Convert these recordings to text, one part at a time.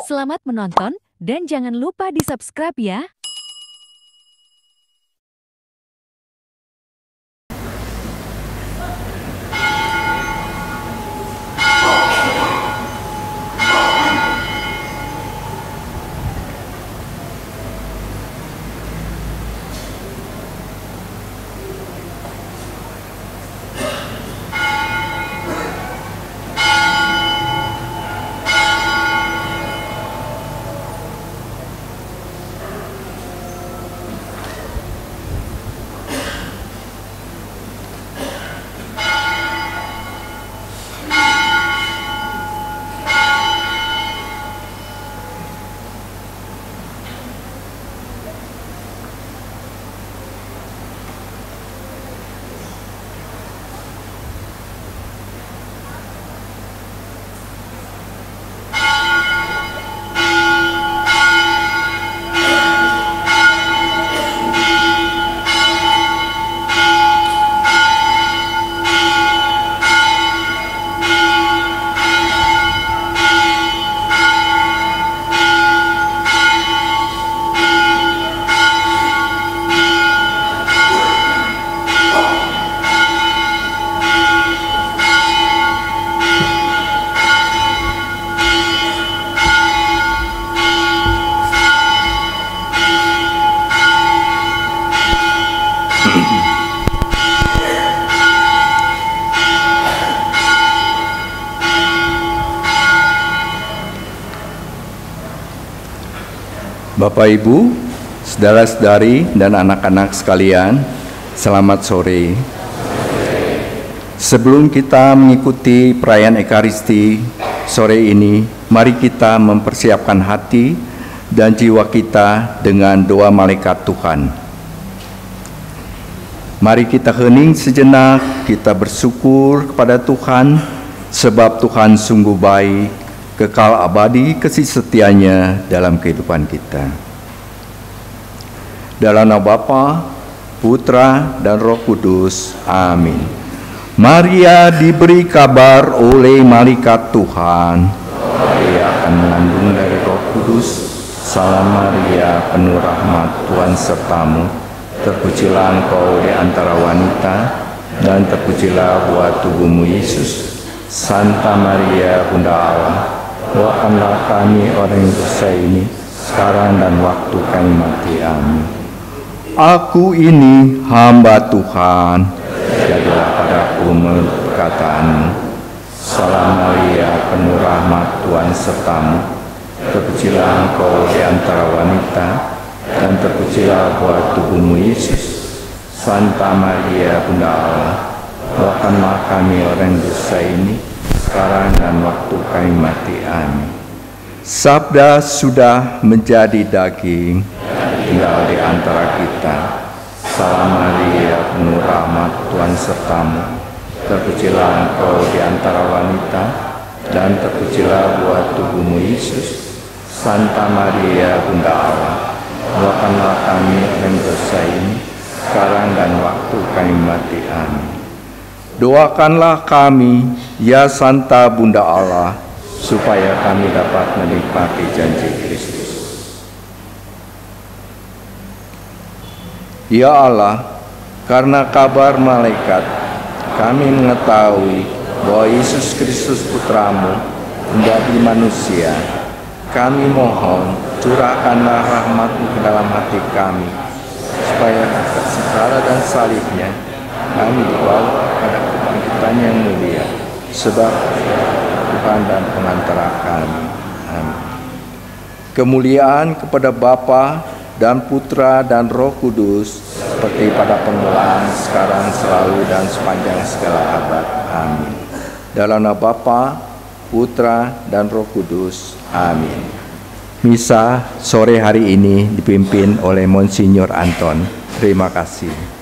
Selamat menonton dan jangan lupa di-subscribe ya. Bapak Ibu, saudara-saudari dan anak-anak sekalian, selamat sore. Sebelum kita mengikuti perayaan Ekaristi sore ini, mari kita mempersiapkan hati dan jiwa kita dengan doa malaikat Tuhan. Mari kita hening sejenak, kita bersyukur kepada Tuhan, sebab Tuhan sungguh baik, kekal abadi kasih setianya dalam kehidupan kita. Dalam nama Bapa, Putra, dan Roh Kudus. Amin. Maria diberi kabar oleh malaikat Tuhan. Dia akan mengandung dari Roh Kudus. Salam Maria, penuh rahmat, Tuhan sertamu. Terpujilah engkau di antara wanita, dan terpujilah buah tubuhmu Yesus. Santa Maria, Bunda Allah, doakanlah kami orang yang dosa ini, sekarang dan waktu kami mati. Amin. Aku ini hamba Tuhan, jadilah padaku menurut perkataanmu. Salam Maria, penuh rahmat, Tuhan sertamu. Terpujilah engkau di antara wanita, dan terpujilah buah tubuhmu Yesus. Santa Maria, Bunda Allah, doakanlah kami orang dosa ini, sekarang dan waktu kami mati. Amin. Sabda sudah menjadi daging, tinggal di antara kita. Salam Maria, penuh rahmat, Tuhan sertamu. Terpujilah engkau di antara wanita, dan terpujilah buah tubuhmu Yesus. Santa Maria, Bunda Allah, doakanlah kami orang dosa ini, sekarang dan waktu kami mati. Amin. Doakanlah kami, ya Santa Bunda Allah, supaya kami dapat menikmati janji Kristus. Ya Allah, karena kabar malaikat, kami mengetahui bahwa Yesus Kristus Putramu menjadi manusia. Kami mohon, curahkanlah rahmat-Mu ke dalam hati kami, supaya segala dan salibnya kami dibawa pada kebangkitan yang mulia, sebab Tuhan dan pengantara kami. Amin. Kemuliaan kepada Bapa dan Putra dan Roh Kudus, seperti pada permulaan, sekarang, selalu, dan sepanjang segala abad. Amin. Dalam nama Bapa, Putra, dan Roh Kudus. Amin. Misa sore hari ini dipimpin oleh Monsinyur Anton. Terima kasih.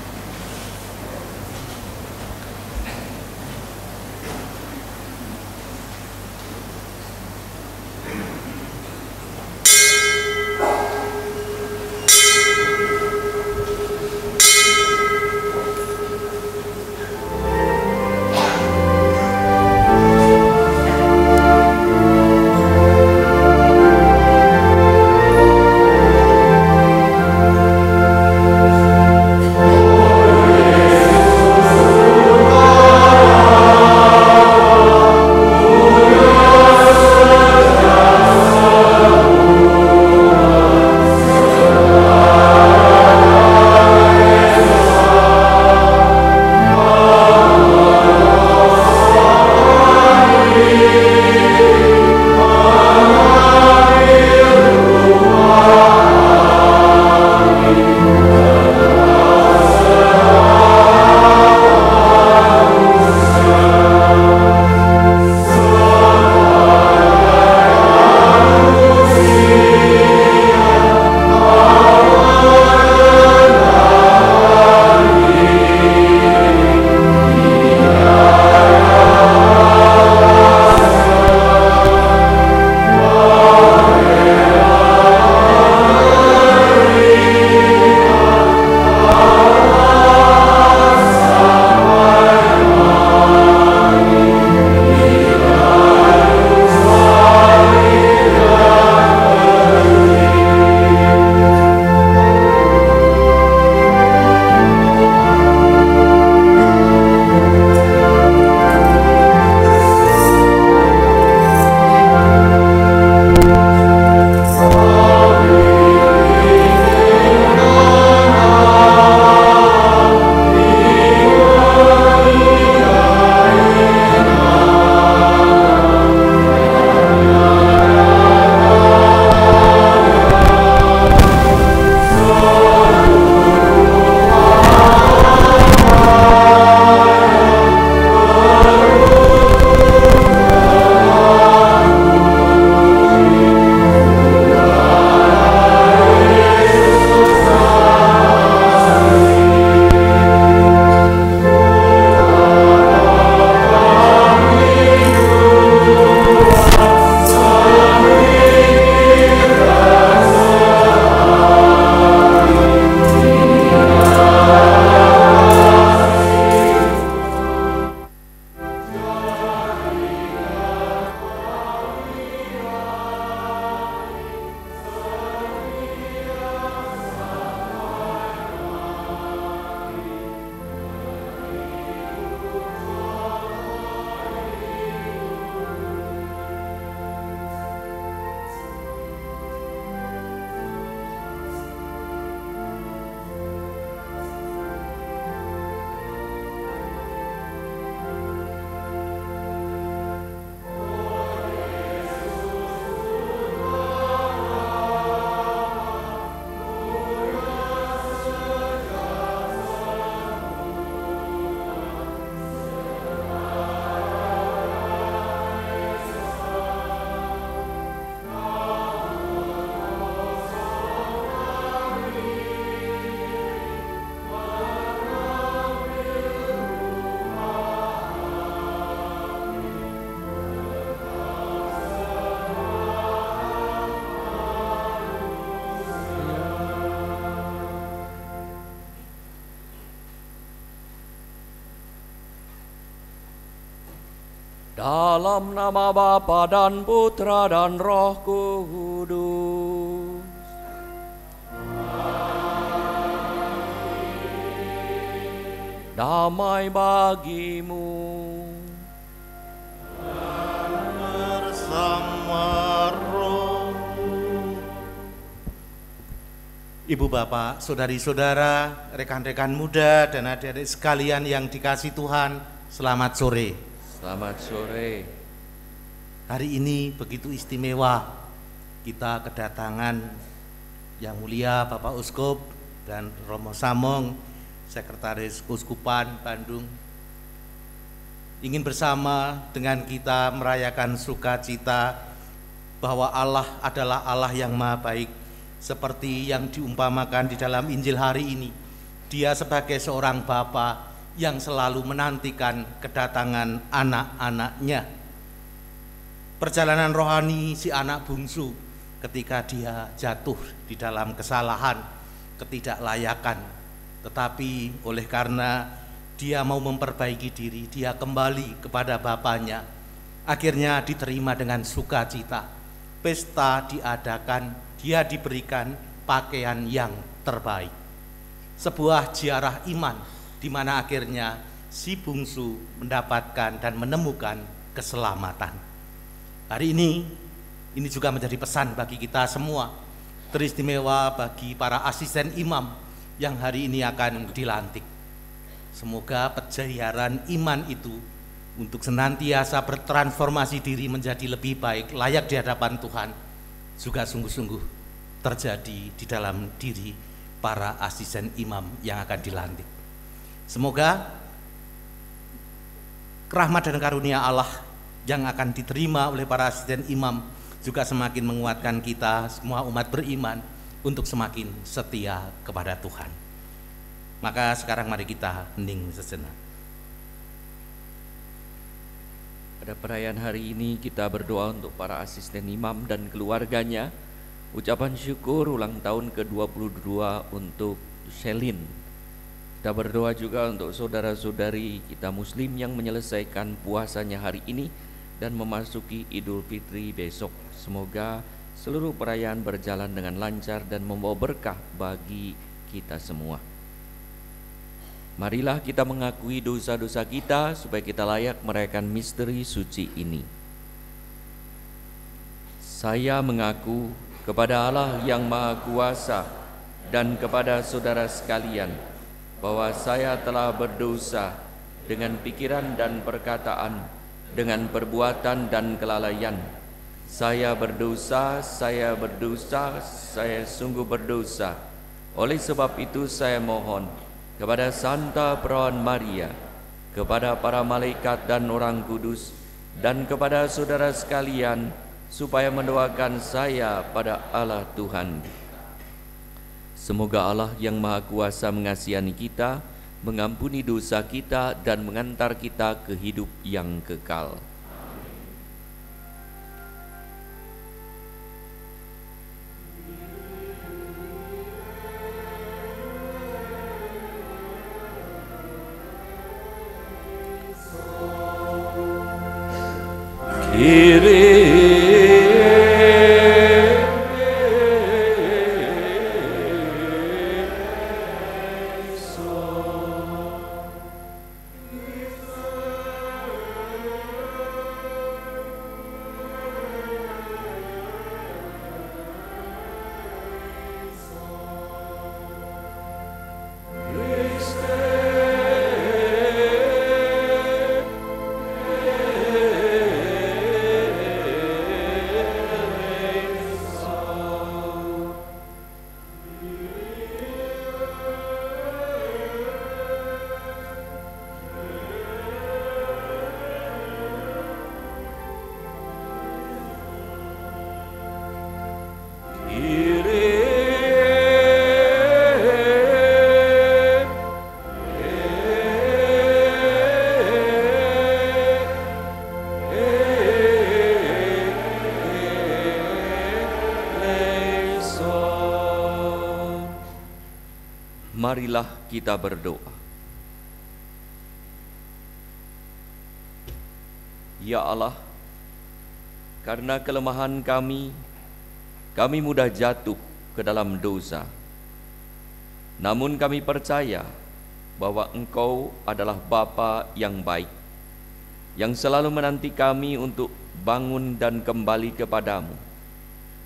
Dalam nama Bapa dan Putra dan Roh Kudus. Damai bagimu bersama rohmu. Ibu bapak, saudari-saudara, rekan-rekan muda dan adik-adik sekalian yang dikasihi Tuhan, selamat sore. Selamat sore. Hari ini begitu istimewa, kita kedatangan Yang Mulia Bapak Uskup dan Romo Samong, Sekretaris Keuskupan Bandung, ingin bersama dengan kita merayakan sukacita bahwa Allah adalah Allah yang Maha Baik, seperti yang diumpamakan di dalam Injil hari ini. Dia sebagai seorang bapa yang selalu menantikan kedatangan anak-anaknya. Perjalanan rohani si anak bungsu ketika dia jatuh di dalam kesalahan, ketidaklayakan, tetapi oleh karena dia mau memperbaiki diri, dia kembali kepada bapaknya. Akhirnya diterima dengan sukacita. Pesta diadakan, dia diberikan pakaian yang terbaik. Sebuah ziarah iman di mana akhirnya si bungsu mendapatkan dan menemukan keselamatan. Hari ini juga menjadi pesan bagi kita semua, teristimewa bagi para asisten imam yang hari ini akan dilantik. Semoga peziarahan iman itu untuk senantiasa bertransformasi diri menjadi lebih baik, layak di hadapan Tuhan, juga sungguh-sungguh terjadi di dalam diri para asisten imam yang akan dilantik. Semoga rahmat dan karunia Allah yang akan diterima oleh para asisten imam juga semakin menguatkan kita semua umat beriman untuk semakin setia kepada Tuhan. Maka sekarang mari kita hening sejenak. Pada perayaan hari ini kita berdoa untuk para asisten imam dan keluarganya. Ucapan syukur ulang tahun ke-22 untuk Shelin. Kita berdoa juga untuk saudara-saudari kita muslim yang menyelesaikan puasanya hari ini dan memasuki Idul Fitri besok. Semoga seluruh perayaan berjalan dengan lancar dan membawa berkah bagi kita semua. Marilah kita mengakui dosa-dosa kita supaya kita layak merayakan misteri suci ini. Saya mengaku kepada Allah yang Maha Kuasa dan kepada saudara sekalian bahwa saya telah berdosa dengan pikiran dan perkataan, dengan perbuatan dan kelalaian. Saya berdosa, saya sungguh berdosa. Oleh sebab itu saya mohon kepada Santa Perawan Maria, kepada para malaikat dan orang kudus, dan kepada saudara sekalian, supaya mendoakan saya pada Allah Tuhan. Semoga Allah yang Maha Kuasa mengasihani kita, mengampuni dosa kita, dan mengantar kita ke hidup yang kekal. Marilah kita berdoa. Ya Allah, karena kelemahan kami mudah jatuh ke dalam dosa. Namun kami percaya bahwa Engkau adalah Bapa yang baik, yang selalu menanti kami untuk bangun dan kembali kepadamu.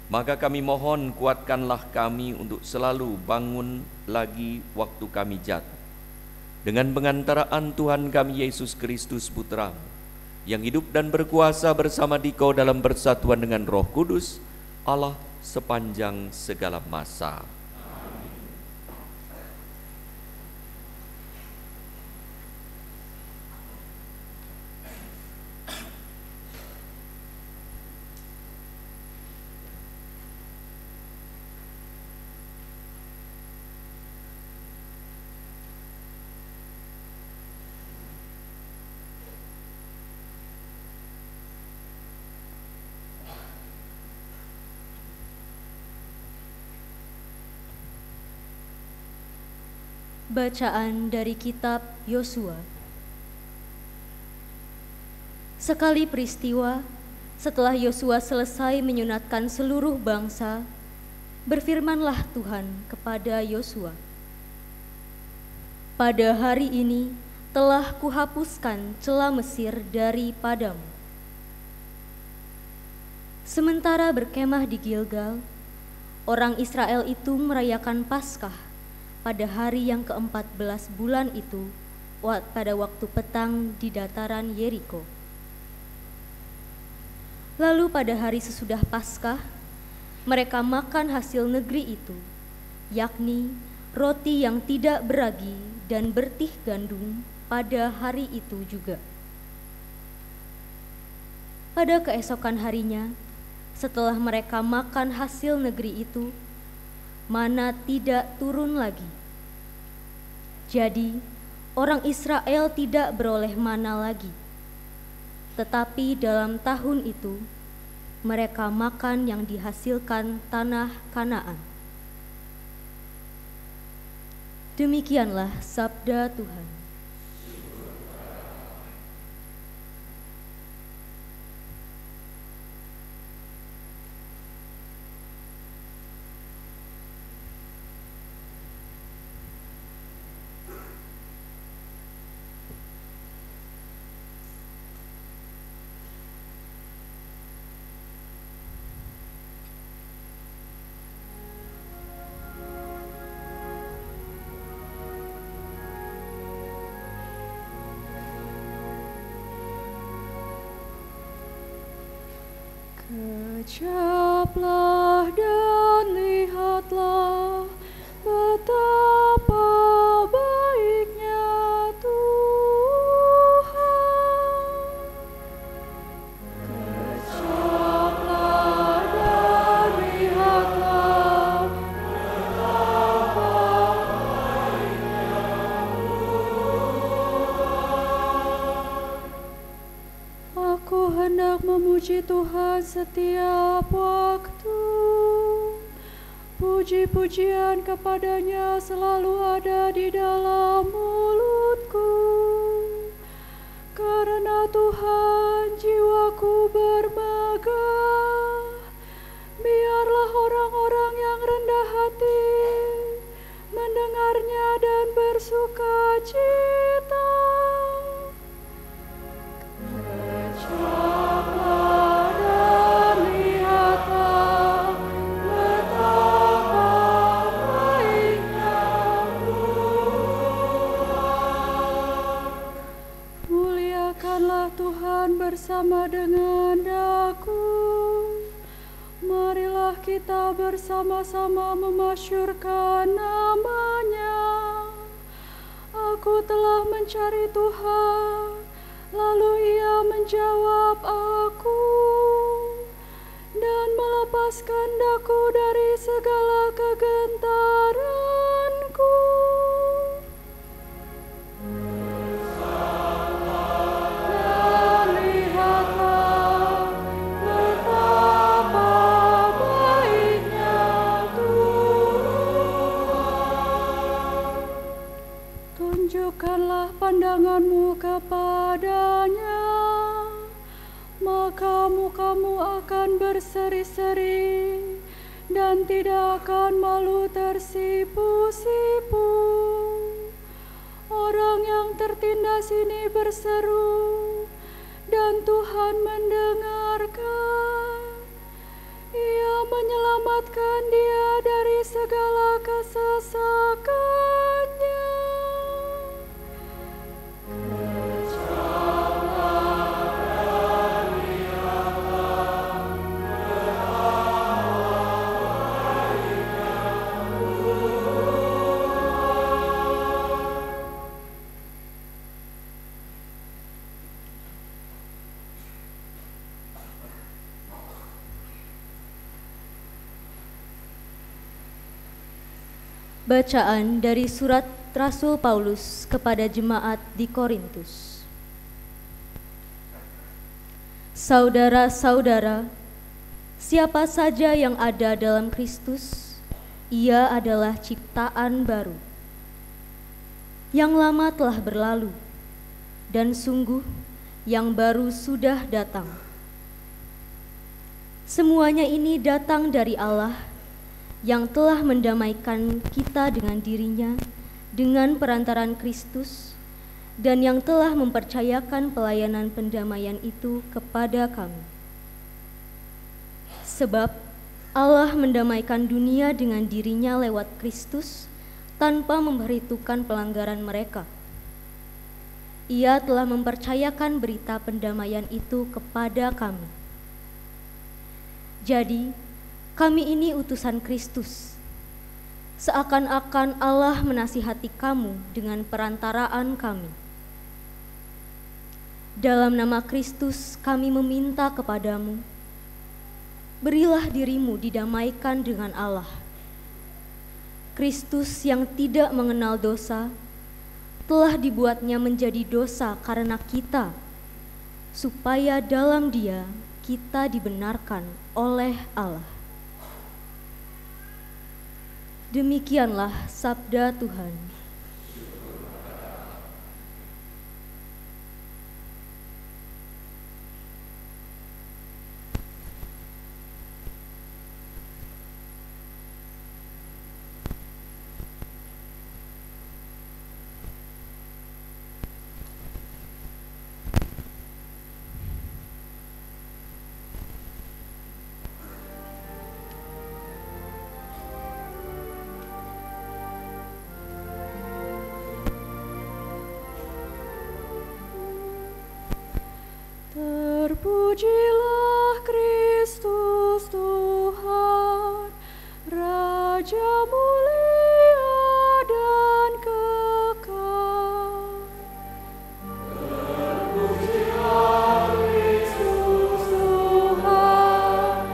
Maka kami mohon, kuatkanlah kami untuk selalu bangun lagi waktu kami jatuh. Dengan pengantaraan Tuhan kami Yesus Kristus Putra-Mu, yang hidup dan berkuasa bersama Dikau dalam persatuan dengan Roh Kudus, Allah sepanjang segala masa. Bacaan dari kitab Yosua. Sekali peristiwa, setelah Yosua selesai menyunatkan seluruh bangsa, berfirmanlah Tuhan kepada Yosua, "Pada hari ini telah kuhapuskan celah Mesir daripadamu." Sementara berkemah di Gilgal, orang Israel itu merayakan Paskah pada hari yang ke-14 bulan itu, pada waktu petang di dataran Yeriko. Lalu pada hari sesudah Paskah, mereka makan hasil negeri itu, yakni roti yang tidak beragi dan bertih gandum pada hari itu juga. Pada keesokan harinya, setelah mereka makan hasil negeri itu, mana tidak turun lagi. Jadi, orang Israel tidak beroleh mana lagi. Tetapi dalam tahun itu, mereka makan yang dihasilkan tanah Kanaan. Demikianlah sabda Tuhan. Kejaplah dan lihatlah betapa baiknya Tuhan. Kejaplah dan lihatlah betapa baiknya Tuhan. Aku hendak memuji Tuhan setiap waktu. Puji-pujian kepadanya selalu ada di dalam mulutku. Karena Tuhan jiwaku bermegah. Biarlah orang-orang yang rendah hati mendengarnya dan bersuka cita. Kejaplah dan lihatlah betapa baiknya Tuhan. Muliakanlah Tuhan bersama dengan daku. Marilah kita bersama-sama memasyurkan nama-Nya. Aku telah mencari Tuhan, lalu Ia menjawab aku dan melepaskan daku dari segala kegentaranku. Dan lihatlah betapa baiknya Tuhan. Tunjukkanlah pandanganmu kepadanya. kamu akan berseri-seri dan tidak akan malu tersipu-sipu. Orang yang tertindas ini berseru, dan Tuhan mendengarkan. Ia menyelamatkan dia dari segala kesesakannya. Bacaan dari surat Rasul Paulus kepada jemaat di Korintus. Saudara-saudara, siapa saja yang ada dalam Kristus, ia adalah ciptaan baru. Yang lama telah berlalu, dan sungguh yang baru sudah datang. Semuanya ini datang dari Allah, yang telah mendamaikan kita dengan dirinya dengan perantaran Kristus, dan yang telah mempercayakan pelayanan pendamaian itu kepada kami. Sebab Allah mendamaikan dunia dengan dirinya lewat Kristus tanpa memperhitungkan pelanggaran mereka. Ia telah mempercayakan berita pendamaian itu kepada kami. Jadi, kami ini utusan Kristus, seakan-akan Allah menasihati kamu dengan perantaraan kami. Dalam nama Kristus kami meminta kepadamu, berilah dirimu didamaikan dengan Allah. Kristus yang tidak mengenal dosa, telah dibuatnya menjadi dosa karena kita, supaya dalam Dia kita dibenarkan oleh Allah. Demikianlah sabda Tuhan. Terpujilah Kristus Tuhan, Raja mulia dan kekal. Terpujilah Kristus Tuhan,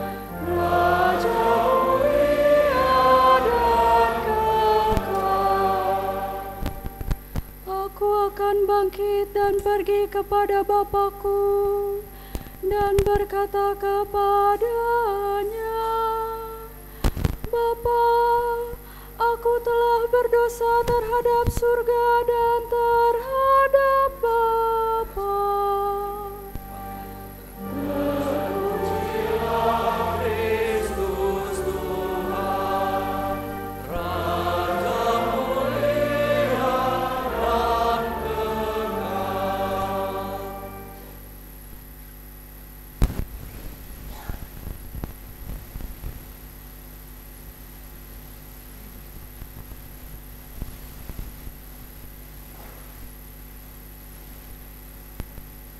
Raja mulia dan kekal. Aku akan bangkit dan pergi kepada Bapa-Ku, dan berkata kepadanya, Bapa, aku telah berdosa terhadap surga dan terhadap Bapa. Terpujilah Kristus Tuhan, Raja mulia dan kekal.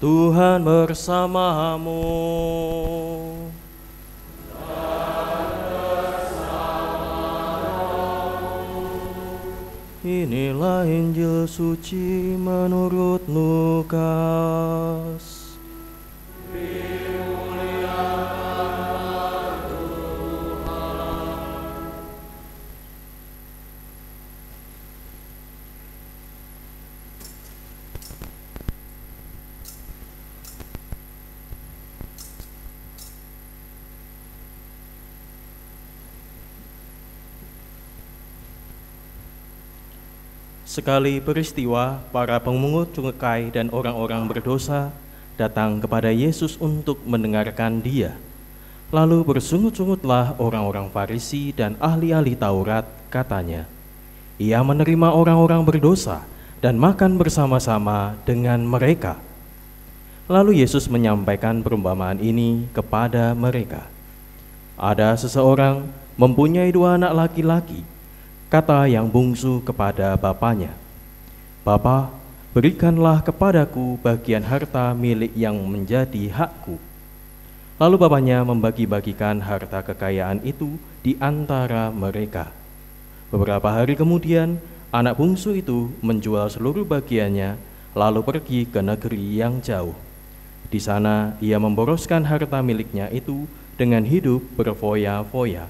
Tuhan bersamamu. Inilah Injil suci menurut Lukas. Sekali peristiwa, para pemungut cukai dan orang-orang berdosa datang kepada Yesus untuk mendengarkan Dia. Lalu bersungut-sungutlah orang-orang Farisi dan ahli-ahli Taurat, katanya, "Ia menerima orang-orang berdosa dan makan bersama-sama dengan mereka." Lalu Yesus menyampaikan perumpamaan ini kepada mereka. Ada seseorang mempunyai 2 anak laki-laki. Kata yang bungsu kepada bapaknya, "Bapa, berikanlah kepadaku bagian harta milik yang menjadi hakku." Lalu bapaknya membagi-bagikan harta kekayaan itu di antara mereka. Beberapa hari kemudian, anak bungsu itu menjual seluruh bagiannya, lalu pergi ke negeri yang jauh. Di sana ia memboroskan harta miliknya itu dengan hidup berfoya-foya.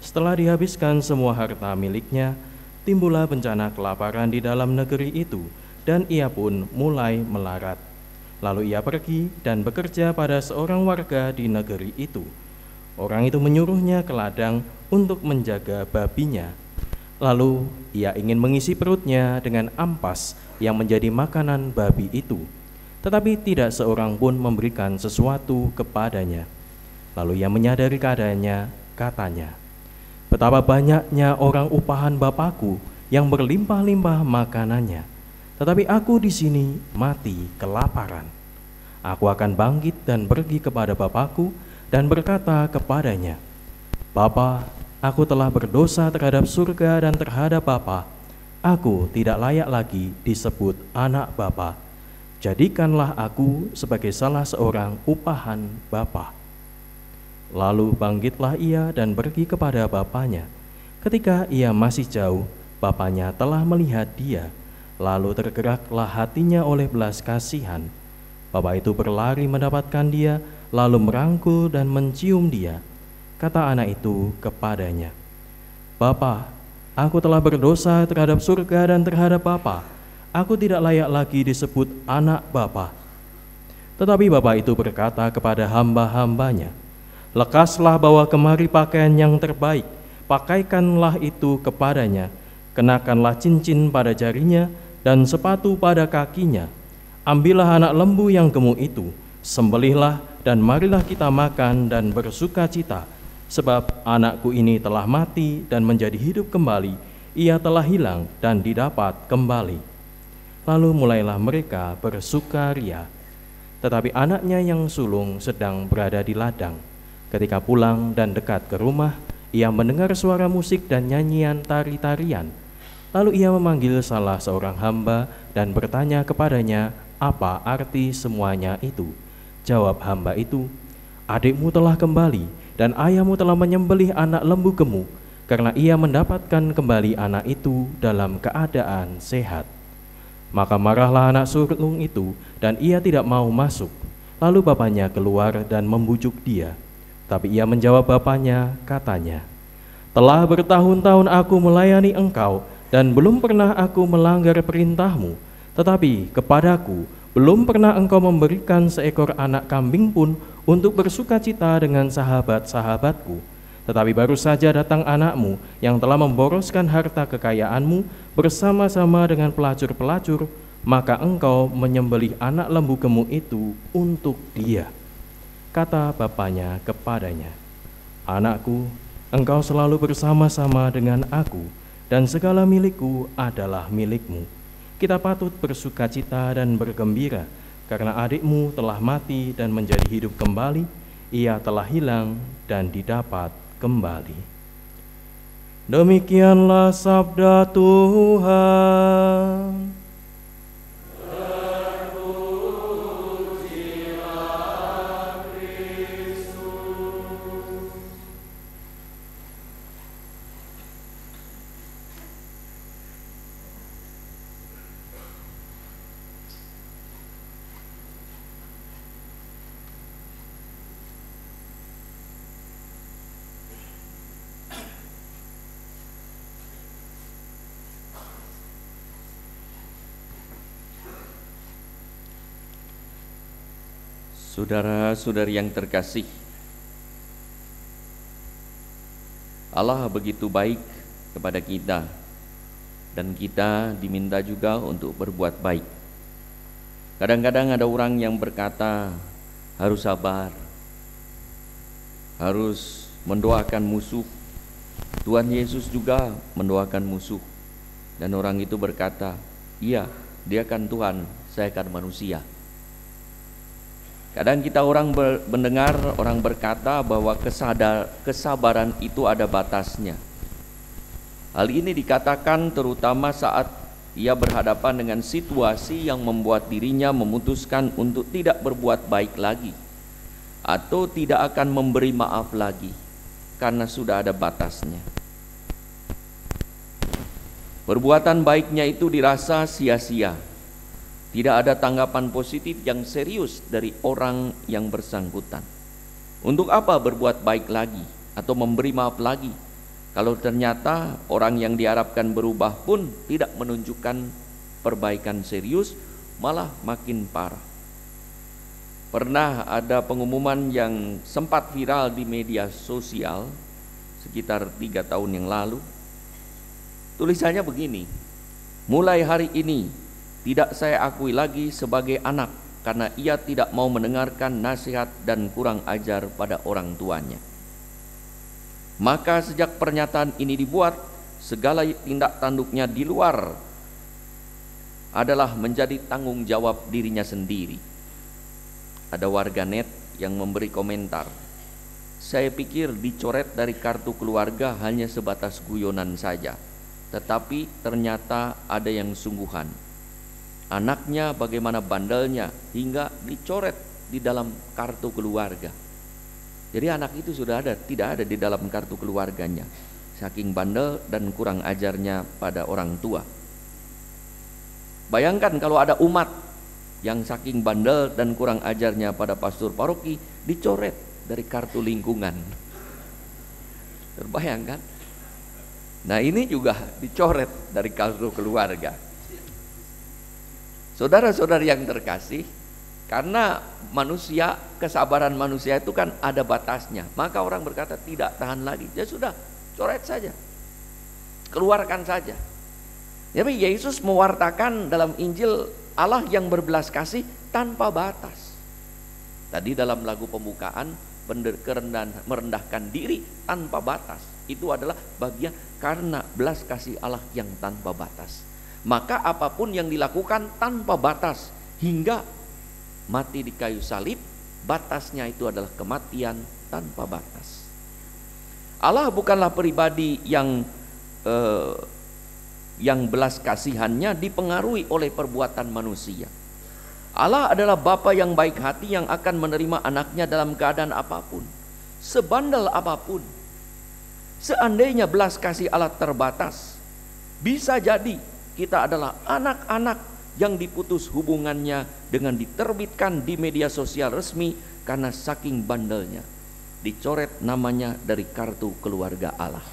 Setelah dihabiskan semua harta miliknya, timbullah bencana kelaparan di dalam negeri itu, dan ia pun mulai melarat. Lalu ia pergi dan bekerja pada seorang warga di negeri itu. Orang itu menyuruhnya ke ladang untuk menjaga babinya. Lalu ia ingin mengisi perutnya dengan ampas yang menjadi makanan babi itu, tetapi tidak seorang pun memberikan sesuatu kepadanya. Lalu ia menyadari keadaannya, katanya, "Betapa banyaknya orang upahan Bapakku yang berlimpah-limpah makanannya, tetapi aku di sini mati kelaparan. Aku akan bangkit dan pergi kepada Bapakku dan berkata kepadanya, Bapa, aku telah berdosa terhadap surga dan terhadap Bapa. Aku tidak layak lagi disebut anak Bapa. Jadikanlah aku sebagai salah seorang upahan Bapa." Lalu bangkitlah ia dan pergi kepada bapaknya. Ketika ia masih jauh, bapaknya telah melihat dia, lalu tergeraklah hatinya oleh belas kasihan. Bapak itu berlari mendapatkan dia, lalu merangkul dan mencium dia. Kata anak itu kepadanya, "Bapa, aku telah berdosa terhadap surga dan terhadap Bapa. Aku tidak layak lagi disebut anak Bapa." Tetapi bapak itu berkata kepada hamba-hambanya, "Lekaslah bawa kemari pakaian yang terbaik, pakaikanlah itu kepadanya, kenakanlah cincin pada jarinya dan sepatu pada kakinya. Ambillah anak lembu yang gemuk itu, sembelihlah dan marilah kita makan dan bersuka cita, sebab anakku ini telah mati dan menjadi hidup kembali, ia telah hilang dan didapat kembali." Lalu mulailah mereka bersukaria. Tetapi anaknya yang sulung sedang berada di ladang. Ketika pulang dan dekat ke rumah, ia mendengar suara musik dan nyanyian tari-tarian. Lalu ia memanggil salah seorang hamba dan bertanya kepadanya apa arti semuanya itu. Jawab hamba itu, "Adikmu telah kembali dan ayahmu telah menyembelih anak lembu gemuk, karena ia mendapatkan kembali anak itu dalam keadaan sehat." Maka marahlah anak sulung itu dan ia tidak mau masuk. Lalu bapaknya keluar dan membujuk dia. Tapi ia menjawab bapaknya, katanya, "Telah bertahun-tahun aku melayani engkau dan belum pernah aku melanggar perintahmu. Tetapi kepadaku belum pernah engkau memberikan seekor anak kambing pun untuk bersuka cita dengan sahabat-sahabatku. Tetapi baru saja datang anakmu yang telah memboroskan harta kekayaanmu bersama-sama dengan pelacur-pelacur, maka engkau menyembelih anak lembu gemuk itu untuk dia." Kata bapaknya kepadanya, "Anakku, engkau selalu bersama-sama dengan aku, dan segala milikku adalah milikmu. Kita patut bersuka cita dan bergembira, karena adikmu telah mati dan menjadi hidup kembali, ia telah hilang dan didapat kembali." Demikianlah sabda Tuhan. Saudara-saudari yang terkasih, Allah begitu baik kepada kita, dan kita diminta juga untuk berbuat baik. Kadang-kadang ada orang yang berkata harus sabar, harus mendoakan musuh. Tuhan Yesus juga mendoakan musuh. Dan orang itu berkata, iya, dia kan Tuhan, saya kan manusia. Kadang kita orang mendengar orang berkata bahwa kesabaran itu ada batasnya. Hal ini dikatakan terutama saat ia berhadapan dengan situasi yang membuat dirinya memutuskan untuk tidak berbuat baik lagi atau tidak akan memberi maaf lagi karena sudah ada batasnya. Perbuatan baiknya itu dirasa sia-sia. Tidak ada tanggapan positif yang serius dari orang yang bersangkutan. Untuk apa berbuat baik lagi atau memberi maaf lagi kalau ternyata orang yang diharapkan berubah pun tidak menunjukkan perbaikan serius, malah makin parah. Pernah ada pengumuman yang sempat viral di media sosial sekitar 3 tahun yang lalu. Tulisannya begini, mulai hari ini tidak saya akui lagi sebagai anak karena ia tidak mau mendengarkan nasihat dan kurang ajar pada orang tuanya. Maka sejak pernyataan ini dibuat, segala tindak tanduknya di luar adalah menjadi tanggung jawab dirinya sendiri. Ada warganet yang memberi komentar, saya pikir dicoret dari kartu keluarga hanya sebatas guyonan saja, tetapi ternyata ada yang sungguhan. Anaknya bagaimana bandelnya hingga dicoret di dalam kartu keluarga. Jadi anak itu sudah tidak ada di dalam kartu keluarganya, saking bandel dan kurang ajarnya pada orang tua. Bayangkan kalau ada umat yang saking bandel dan kurang ajarnya pada pastor paroki dicoret dari kartu lingkungan. Terbayangkan? Nah, ini juga dicoret dari kartu keluarga. Saudara-saudari yang terkasih, karena manusia, kesabaran manusia itu kan ada batasnya. Maka orang berkata tidak tahan lagi. Ya sudah, coret saja. Keluarkan saja. Jadi Yesus mewartakan dalam Injil Allah yang berbelas kasih tanpa batas. Tadi dalam lagu pembukaan, merendahkan diri tanpa batas. Itu adalah bagian karena belas kasih Allah yang tanpa batas. Maka apapun yang dilakukan tanpa batas hingga mati di kayu salib, batasnya itu adalah kematian tanpa batas. Allah bukanlah pribadi yang belas kasihannya dipengaruhi oleh perbuatan manusia. Allah adalah Bapa yang baik hati yang akan menerima anaknya dalam keadaan apapun, sebandel apapun. Seandainya belas kasih Allah terbatas, bisa jadi kita adalah anak-anak yang diputus hubungannya dengan diterbitkan di media sosial resmi karena saking bandelnya, dicoret namanya dari kartu keluarga Allah.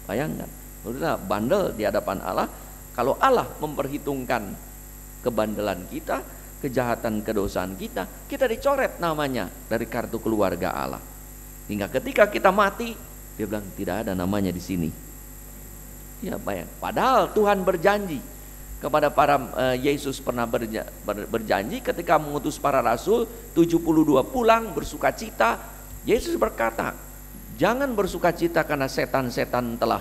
Bayangkan, udah bandel di hadapan Allah. Kalau Allah memperhitungkan kebandelan kita, kejahatan kedosaan kita, kita dicoret namanya dari kartu keluarga Allah. Hingga ketika kita mati, dia bilang tidak ada namanya di sini. Ya bayang. Padahal Tuhan berjanji kepada para Yesus pernah berjanji ketika mengutus para rasul 72 pulang bersukacita. Yesus berkata, jangan bersukacita karena setan-setan telah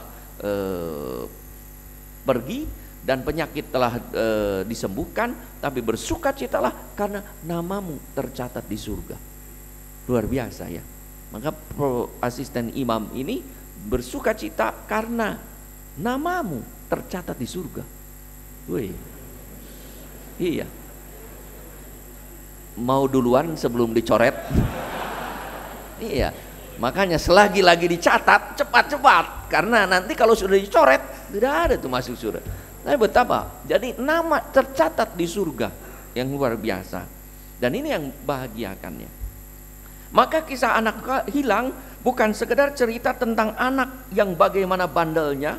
pergi dan penyakit telah disembuhkan, tapi bersukacitalah karena namamu tercatat di surga. Luar biasa ya. Maka asisten imam ini bersukacita karena namamu tercatat di surga. Wih, iya. Mau duluan sebelum dicoret? Iya. Makanya selagi lagi dicatat, cepat-cepat. Karena nanti kalau sudah dicoret, tidak ada tuh masuk surga. Tapi betapa? Jadi nama tercatat di surga yang luar biasa. Dan ini yang bahagiakannya. Maka kisah anak hilang bukan sekedar cerita tentang anak yang bagaimana bandelnya,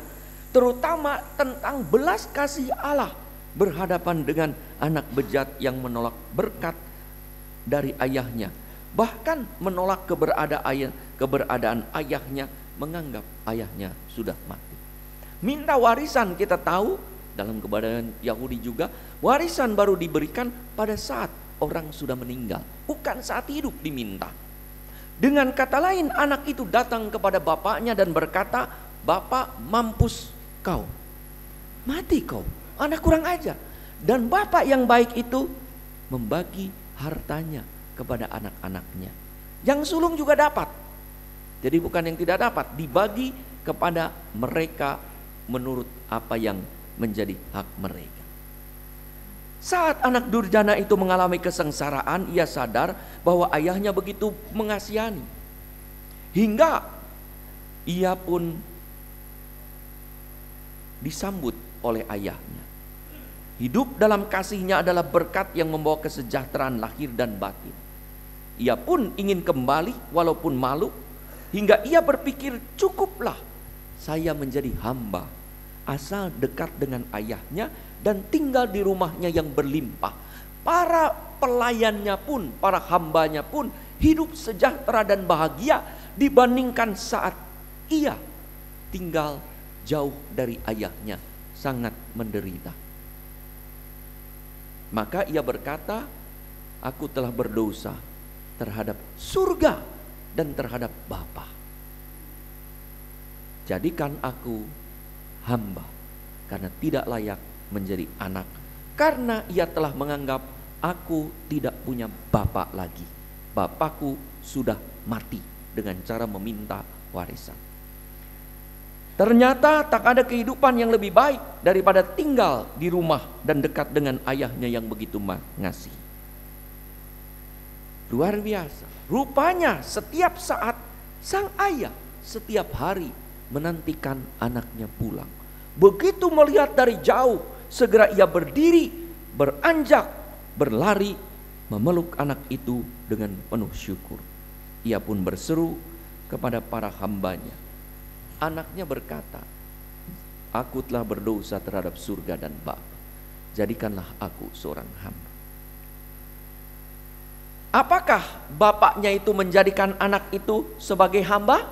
terutama tentang belas kasih Allah berhadapan dengan anak bejat yang menolak berkat dari ayahnya, bahkan menolak keberadaan ayahnya, menganggap ayahnya sudah mati. Minta warisan kita tahu Dalam kebudayaan Yahudi juga, warisan baru diberikan pada saat orang sudah meninggal, bukan saat hidup diminta. Dengan kata lain, anak itu datang kepada bapaknya dan berkata, "Bapak, mampus kau, mati kau, anak kurang ajar." Dan bapak yang baik itu membagi hartanya kepada anak-anaknya. Yang sulung juga dapat. Jadi bukan yang tidak dapat, dibagi kepada mereka menurut apa yang menjadi hak mereka. Saat anak durjana itu mengalami kesengsaraan, ia sadar bahwa ayahnya begitu mengasihani. Hingga ia pun disambut oleh ayahnya. Hidup dalam kasihnya adalah berkat yang membawa kesejahteraan lahir dan batin. Ia pun ingin kembali walaupun malu, hingga ia berpikir, cukuplah saya menjadi hamba, asal dekat dengan ayahnya dan tinggal di rumahnya yang berlimpah. Para pelayannya pun, para hambanya pun hidup sejahtera dan bahagia dibandingkan saat ia tinggal jauh dari ayahnya, sangat menderita. Maka ia berkata, "Aku telah berdosa terhadap surga dan terhadap Bapa. Jadikan aku hamba, karena tidak layak menjadi anak, karena ia telah menganggap aku tidak punya bapa lagi. Bapakku sudah mati," dengan cara meminta warisan. Ternyata tak ada kehidupan yang lebih baik daripada tinggal di rumah dan dekat dengan ayahnya yang begitu mengasihi. Luar biasa. Rupanya setiap saat sang ayah setiap hari menantikan anaknya pulang. Begitu melihat dari jauh, segera ia berdiri, beranjak, berlari, memeluk anak itu dengan penuh syukur. Ia pun berseru kepada para hambanya. Anaknya berkata, "Aku telah berdosa terhadap surga dan Bapa. Jadikanlah aku seorang hamba." Apakah bapaknya itu menjadikan anak itu sebagai hamba?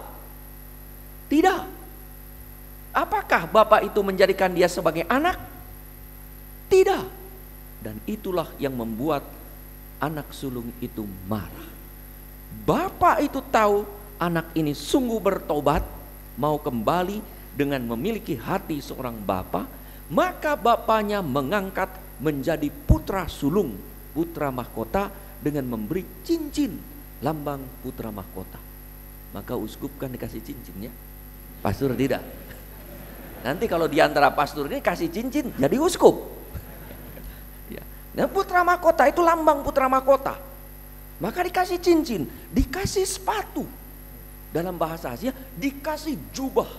Tidak. Apakah bapak itu menjadikan dia sebagai anak? Tidak. Dan itulah yang membuat anak sulung itu marah. Bapak itu tahu anak ini sungguh bertobat, mau kembali dengan memiliki hati seorang bapa, maka bapaknya mengangkat menjadi putra sulung, putra mahkota, dengan memberi cincin lambang putra mahkota. Maka uskup kan dikasih cincin ya, pastor tidak. Nanti kalau diantara pastor ini kasih cincin jadi uskup ya. Dan putra mahkota itu lambang putra mahkota, maka dikasih cincin, dikasih sepatu. Dalam bahasa Asia dikasih jubah,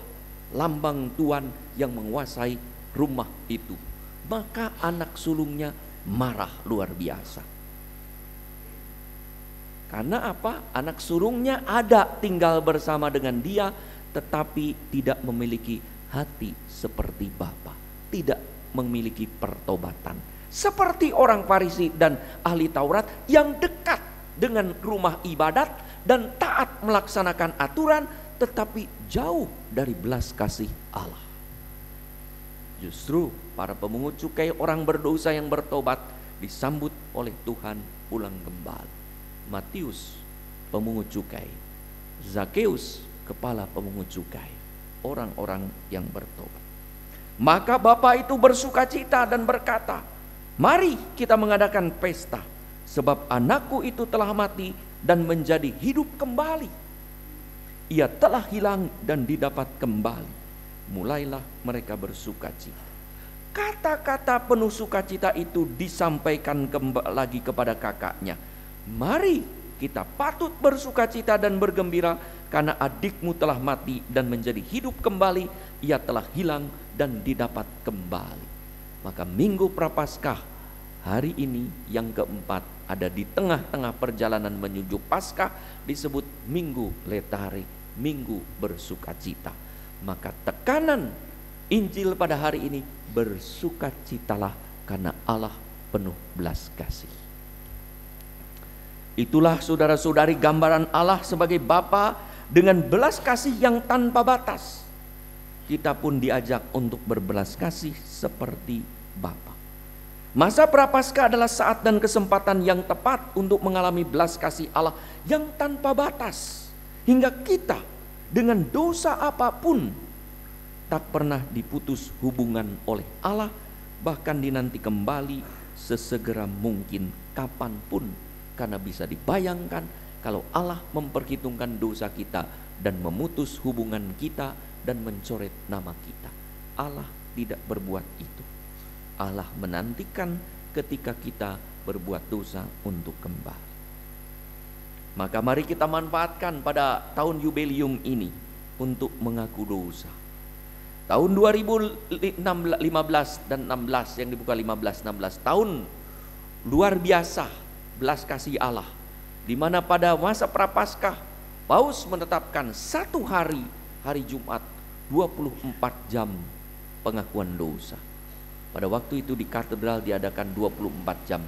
lambang tuan yang menguasai rumah itu. Maka anak sulungnya marah luar biasa. Karena apa? Anak sulungnya ada tinggal bersama dengan dia, tetapi tidak memiliki hati seperti bapa, tidak memiliki pertobatan. Seperti orang Farisi dan ahli Taurat yang dekat dengan rumah ibadat dan taat melaksanakan aturan, tetapi jauh dari belas kasih Allah. Justru para pemungut cukai, orang berdosa yang bertobat, disambut oleh Tuhan pulang kembali. Matius pemungut cukai, Zakeus kepala pemungut cukai, orang-orang yang bertobat. Maka bapak itu bersukacita dan berkata, "Mari kita mengadakan pesta, sebab anakku itu telah mati dan menjadi hidup kembali. Ia telah hilang dan didapat kembali." Mulailah mereka bersukacita. Kata-kata penuh sukacita itu disampaikan lagi kepada kakaknya. "Mari kita patut bersukacita dan bergembira, karena adikmu telah mati dan menjadi hidup kembali. Ia telah hilang dan didapat kembali." Maka Minggu Prapaskah hari ini yang keempat, ada di tengah-tengah perjalanan menuju Paskah, disebut Minggu Letare, Minggu bersukacita. Maka tekanan Injil pada hari ini, bersukacitalah karena Allah penuh belas kasih. Itulah saudara-saudari gambaran Allah sebagai Bapa dengan belas kasih yang tanpa batas. kita pun diajak untuk berbelas kasih seperti Bapa. Masa Prapaskah adalah saat dan kesempatan yang tepat untuk mengalami belas kasih Allah yang tanpa batas, hingga kita dengan dosa apapun tak pernah diputus hubungan oleh Allah, bahkan dinanti kembali sesegera mungkin kapanpun, karena bisa dibayangkan kalau Allah memperhitungkan dosa kita dan memutus hubungan kita dan mencoret nama kita. Allah tidak berbuat itu. Allah menantikan ketika kita berbuat dosa untuk kembali. Maka mari kita manfaatkan pada tahun jubileum ini untuk mengaku dosa. Tahun 2015 dan 16 yang dibuka 15-16, tahun luar biasa belas kasih Allah, di mana pada masa Prapaskah Paus menetapkan satu hari Jumat 24 jam pengakuan dosa. Pada waktu itu di katedral diadakan 24 jam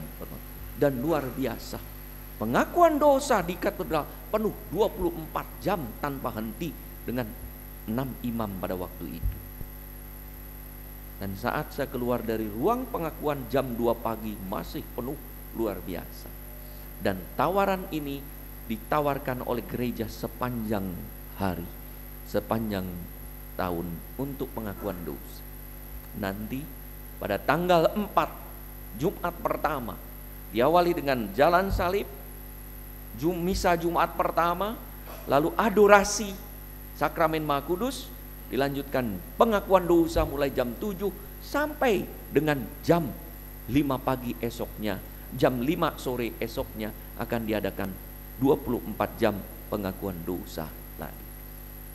dan luar biasa. Pengakuan dosa di katedral penuh 24 jam tanpa henti dengan 6 imam pada waktu itu. Dan saat saya keluar dari ruang pengakuan jam 2 pagi masih penuh, luar biasa. Dan tawaran ini ditawarkan oleh gereja sepanjang hari, sepanjang tahun untuk pengakuan dosa. Nanti pada tanggal 4 Jumat pertama diawali dengan jalan salib, misa Jumat pertama, lalu adorasi sakramen Maha Kudus, dilanjutkan pengakuan dosa mulai jam 7 sampai dengan jam 5 pagi esoknya, jam 5 sore esoknya akan diadakan 24 jam pengakuan dosa lagi.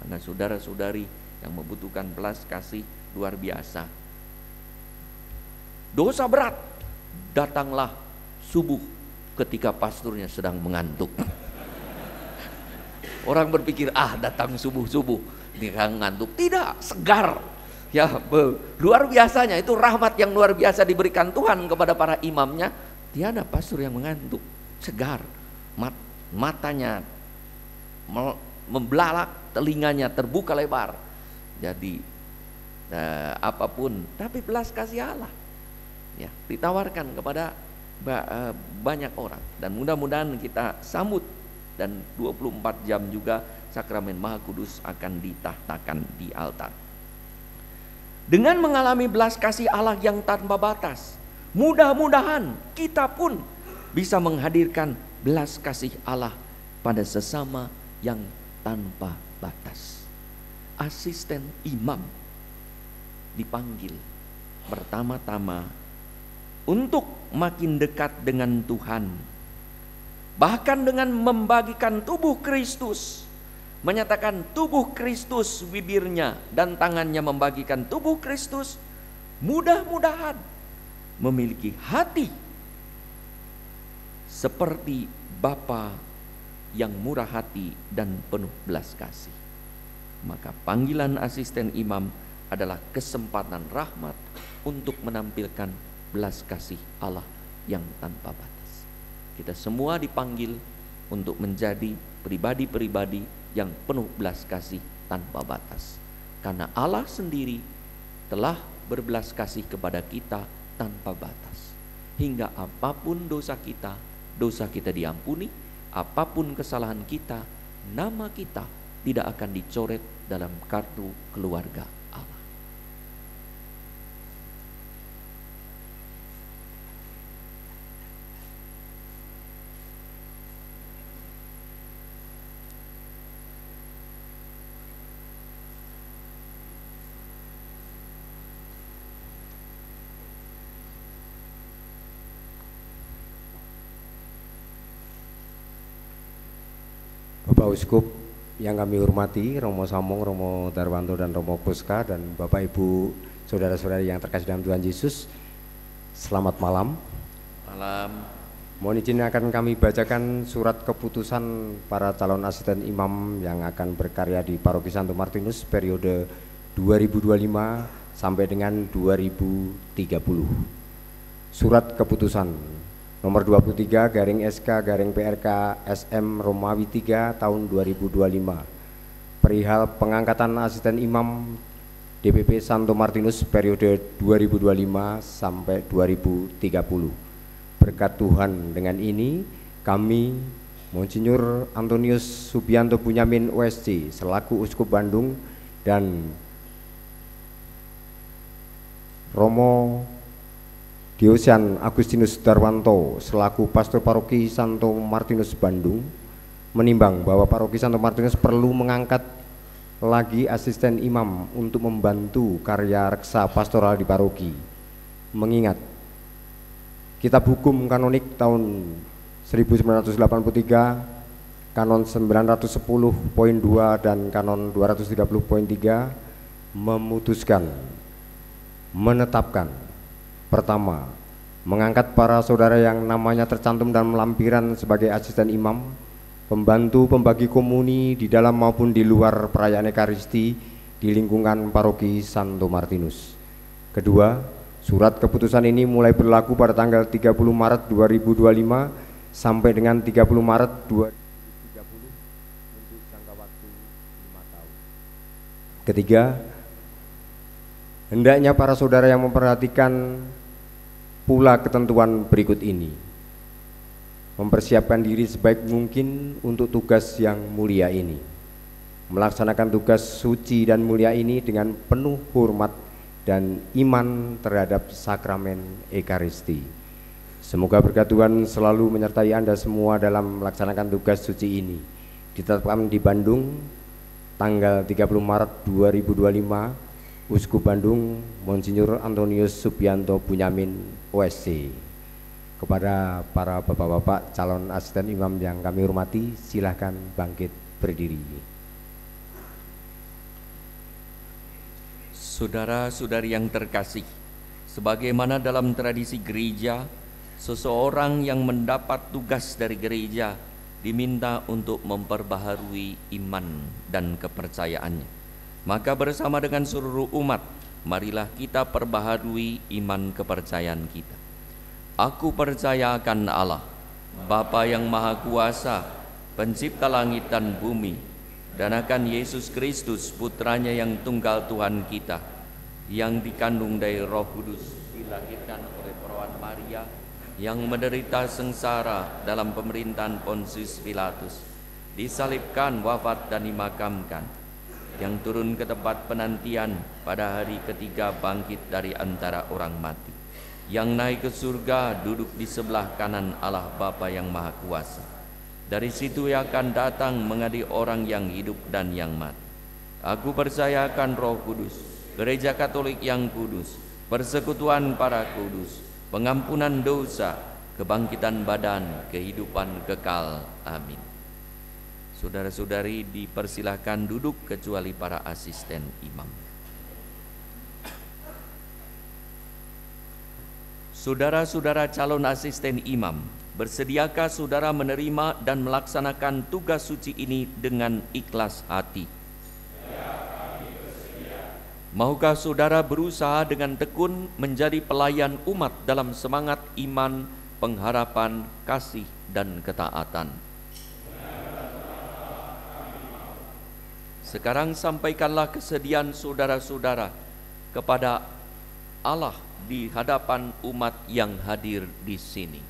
Karena saudara-saudari yang membutuhkan belas kasih luar biasa, dosa berat, datanglah subuh ketika pastornya sedang mengantuk. Orang berpikir, datang subuh-subuh dia ngantuk. Tidak, segar. Ya, luar biasanya itu rahmat yang luar biasa diberikan Tuhan kepada para imamnya. Tiada pastor yang mengantuk, segar. Matanya membelalak, telinganya terbuka lebar. Jadi apapun, tapi belas kasih Allah ya ditawarkan kepada banyak orang, dan mudah-mudahan kita sambut, dan 24 jam juga sakramen Maha Kudus akan ditahtakan di altar. Dengan mengalami belas kasih Allah yang tanpa batas, mudah-mudahan kita pun bisa menghadirkan belas kasih Allah pada sesama yang tanpa batas. Asisten imam dipanggil pertama-tama untuk makin dekat dengan Tuhan, bahkan dengan membagikan tubuh Kristus, menyatakan tubuh Kristus bibirnya dan tangannya membagikan tubuh Kristus. Mudah-mudahan memiliki hati seperti Bapa yang murah hati dan penuh belas kasih. Maka panggilan asisten imam adalah kesempatan rahmat untuk menampilkan belas kasih Allah yang tanpa batas. Kita semua dipanggil untuk menjadi pribadi-pribadi yang penuh belas kasih tanpa batas. Karena Allah sendiri telah berbelas kasih kepada kita tanpa batas. Hingga apapun dosa kita diampuni, apapun kesalahan kita, nama kita tidak akan dicoret dalam kartu keluarga Allah. Bapak Uskup yang kami hormati, Romo Samong, Romo Darwanto, dan Romo Kuska, dan Bapak Ibu saudara-saudari yang terkasih dalam Tuhan Yesus, selamat malam. Malam. Mohon izin akan kami bacakan surat keputusan para calon asisten imam yang akan berkarya di Paroki Santo Martinus periode 2025 sampai dengan 2030. Surat keputusan nomor 23 garing SK garing PRK SM Romawi 3 tahun 2025 perihal pengangkatan asisten imam DPP Santo Martinus periode 2025 sampai 2030. Berkat Tuhan, dengan ini kami, Monsinyur Antonius Subianto Bunyamin OSC selaku Uskup Bandung dan Romo Diosian Agustinus Darwanto selaku Pastor Paroki Santo Martinus Bandung menimbang bahwa Paroki Santo Martinus perlu mengangkat lagi asisten imam untuk membantu karya reksa pastoral di paroki. Mengingat Kitab Hukum Kanonik tahun 1983, Kanon 910.2 dan Kanon 230.3 memutuskan menetapkan pertama, mengangkat para saudara yang namanya tercantum dalam lampiran sebagai asisten imam, pembantu pembagi komuni di dalam maupun di luar perayaan Ekaristi di lingkungan Paroki Santo Martinus. Kedua, surat keputusan ini mulai berlaku pada tanggal 30 Maret 2025 sampai dengan 30 Maret 2030 untuk jangka waktu 5 tahun. Ketiga, hendaknya para saudara yang memperhatikan pula ketentuan berikut ini, mempersiapkan diri sebaik mungkin untuk tugas yang mulia ini, melaksanakan tugas suci dan mulia ini dengan penuh hormat dan iman terhadap sakramen Ekaristi. Semoga berkat Tuhan selalu menyertai Anda semua dalam melaksanakan tugas suci ini. Ditetapkan di Bandung tanggal 30 Maret 2025, Uskup Bandung Monsinyur Antonius Subianto Bunyamin OSC. Kepada para bapak-bapak calon asisten imam yang kami hormati, silahkan bangkit berdiri. Saudara-saudari yang terkasih, sebagaimana dalam tradisi gereja, seseorang yang mendapat tugas dari gereja diminta untuk memperbaharui iman dan kepercayaannya. Maka bersama dengan seluruh umat, marilah kita perbaharui iman kepercayaan kita. Aku percaya akan Allah, Bapa yang Maha Kuasa, Pencipta langit dan bumi, dan akan Yesus Kristus, Putranya yang tunggal Tuhan kita, yang dikandung dari Roh Kudus, dilahirkan oleh perawan Maria, yang menderita sengsara dalam pemerintahan Pontius Pilatus, disalibkan, wafat dan dimakamkan, yang turun ke tempat penantian, pada hari ketiga bangkit dari antara orang mati, yang naik ke surga, duduk di sebelah kanan Allah Bapa yang Maha Kuasa. Dari situ ia akan datang mengadili orang yang hidup dan yang mati. Aku percaya akan Roh Kudus, Gereja Katolik yang kudus, persekutuan para kudus, pengampunan dosa, kebangkitan badan, kehidupan kekal. Amin. Saudara-saudari dipersilahkan duduk kecuali para asisten imam. Saudara-saudara calon asisten imam, bersediakah saudara menerima dan melaksanakan tugas suci ini dengan ikhlas hati? Maukah saudara berusaha dengan tekun menjadi pelayan umat dalam semangat iman, pengharapan, kasih, dan ketaatan? Sekarang sampaikanlah kesedihan saudara-saudara kepada Allah di hadapan umat yang hadir di sini.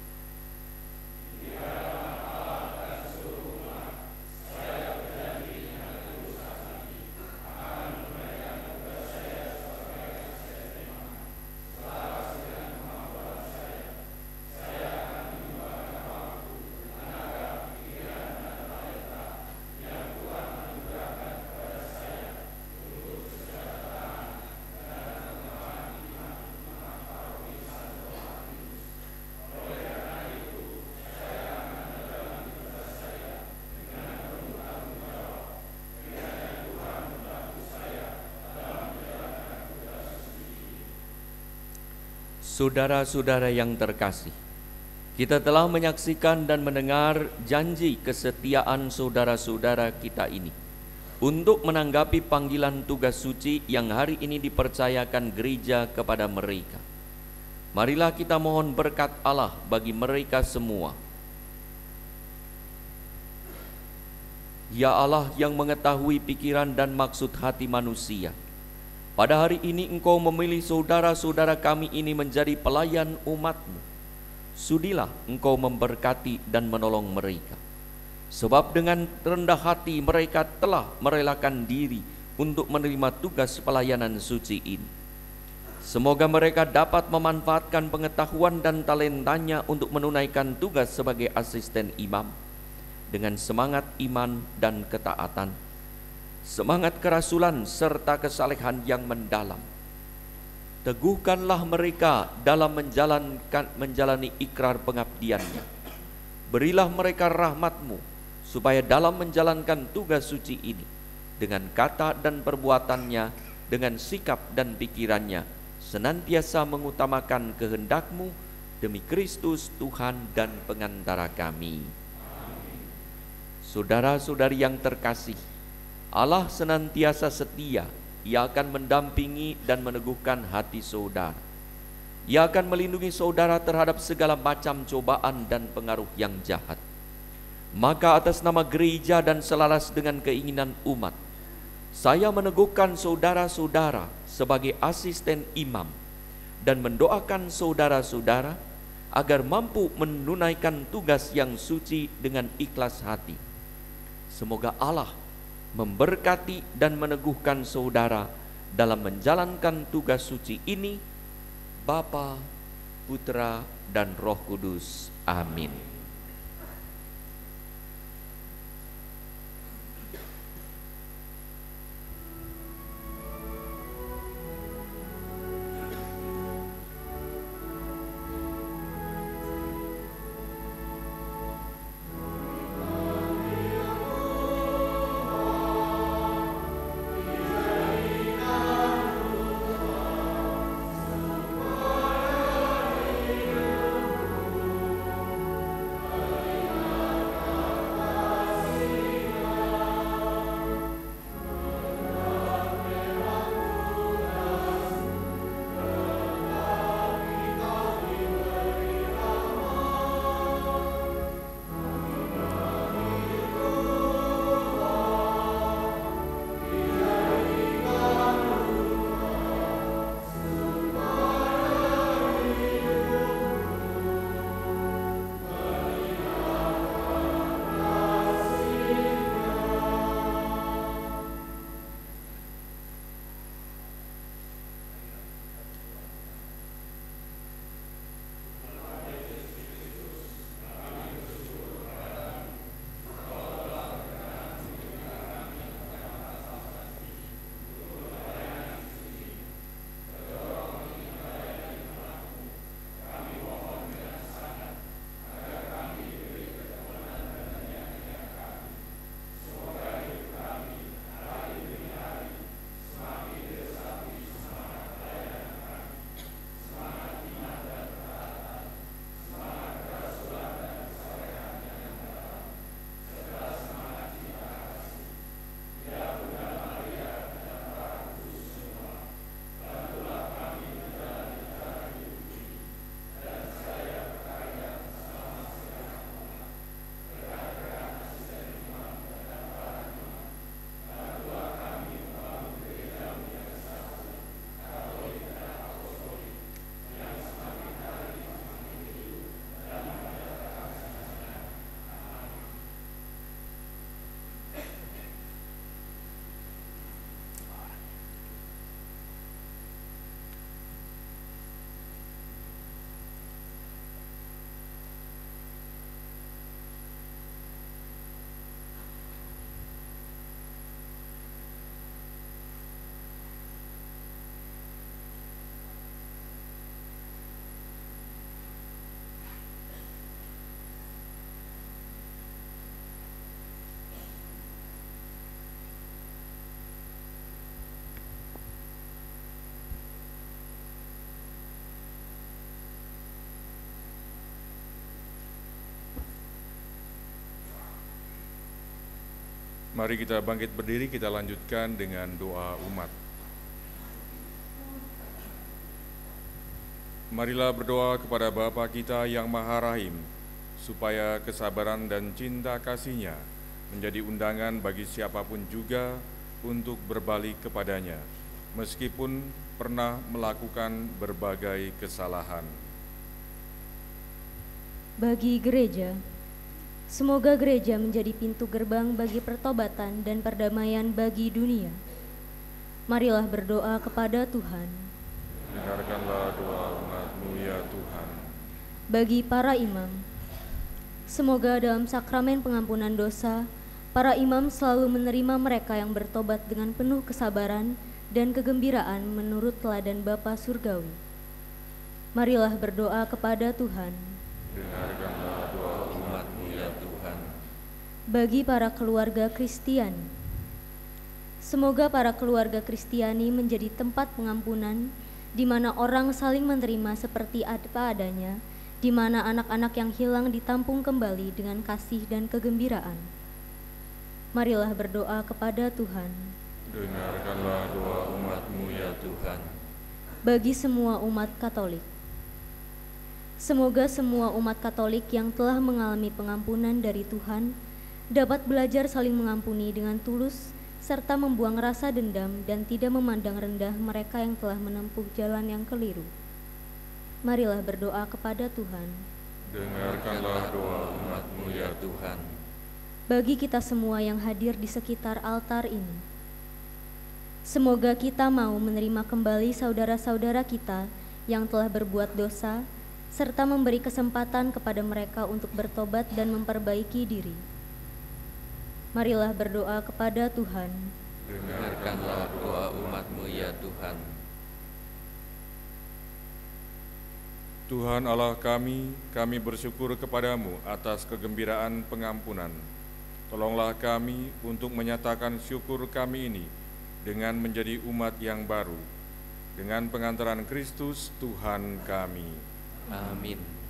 Saudara-saudara yang terkasih, kita telah menyaksikan dan mendengar janji kesetiaan saudara-saudara kita ini untuk menanggapi panggilan tugas suci yang hari ini dipercayakan gereja kepada mereka. Marilah kita mohon berkat Allah bagi mereka semua. Ya Allah yang mengetahui pikiran dan maksud hati manusia, Pada hari ini Engkau memilih saudara-saudara kami ini menjadi pelayan umat-Mu. Sudilah Engkau memberkati dan menolong mereka. Sebab dengan rendah hati mereka telah merelakan diri untuk menerima tugas pelayanan suci ini. Semoga mereka dapat memanfaatkan pengetahuan dan talentanya untuk menunaikan tugas sebagai asisten imam dengan semangat iman dan ketaatan, semangat kerasulan serta kesalehan yang mendalam. Teguhkanlah mereka dalam menjalani ikrar pengabdiannya. Berilah mereka rahmat-Mu supaya dalam menjalankan tugas suci ini dengan kata dan perbuatannya, dengan sikap dan pikirannya, senantiasa mengutamakan kehendak-Mu demi Kristus Tuhan dan pengantara kami. Saudara-saudari yang terkasih, Allah senantiasa setia. Ia akan mendampingi dan meneguhkan hati saudara. Ia akan melindungi saudara terhadap segala macam cobaan dan pengaruh yang jahat. Maka atas nama gereja dan selaras dengan keinginan umat, saya meneguhkan saudara-saudara sebagai asisten imam dan mendoakan saudara-saudara agar mampu menunaikan tugas yang suci dengan ikhlas hati. Semoga Allah memberkati dan meneguhkan saudara dalam menjalankan tugas suci ini, Bapa, Putra, dan Roh Kudus. Amin. Mari kita bangkit berdiri, kita lanjutkan dengan doa umat. Marilah berdoa kepada Bapa kita yang Maha Rahim, supaya kesabaran dan cinta kasih-Nya menjadi undangan bagi siapapun juga untuk berbalik kepadanya. meskipun pernah melakukan berbagai kesalahan. Bagi gereja, semoga gereja menjadi pintu gerbang bagi pertobatan dan perdamaian bagi dunia. Marilah berdoa kepada Tuhan. Dengarkanlah doa umat-Mu ya Tuhan. Bagi para imam, semoga dalam sakramen pengampunan dosa, para imam selalu menerima mereka yang bertobat dengan penuh kesabaran dan kegembiraan menurut teladan Bapa Surgawi. Marilah berdoa kepada Tuhan. Dengarkanlah doa umat-Mu ya Tuhan. Bagi para keluarga Kristiani, semoga para keluarga Kristiani menjadi tempat pengampunan di mana orang saling menerima seperti apa adanya, di mana anak-anak yang hilang ditampung kembali dengan kasih dan kegembiraan. Marilah berdoa kepada Tuhan. Dengarkanlah doa umat-Mu ya Tuhan. Bagi semua umat Katolik, semoga semua umat Katolik yang telah mengalami pengampunan dari Tuhan dapat belajar saling mengampuni dengan tulus serta membuang rasa dendam dan tidak memandang rendah mereka yang telah menempuh jalan yang keliru. Marilah berdoa kepada Tuhan. Dengarkanlah doa umat-Mu ya Tuhan. Bagi kita semua yang hadir di sekitar altar ini, semoga kita mau menerima kembali saudara-saudara kita yang telah berbuat dosa, serta memberi kesempatan kepada mereka untuk bertobat dan memperbaiki diri. Marilah berdoa kepada Tuhan. Dengarkanlah doa umat-Mu ya Tuhan. Tuhan Allah kami bersyukur kepadamu atas kegembiraan pengampunan. Tolonglah kami untuk menyatakan syukur kami ini dengan menjadi umat yang baru, dengan pengantaran Kristus Tuhan kami. Amin.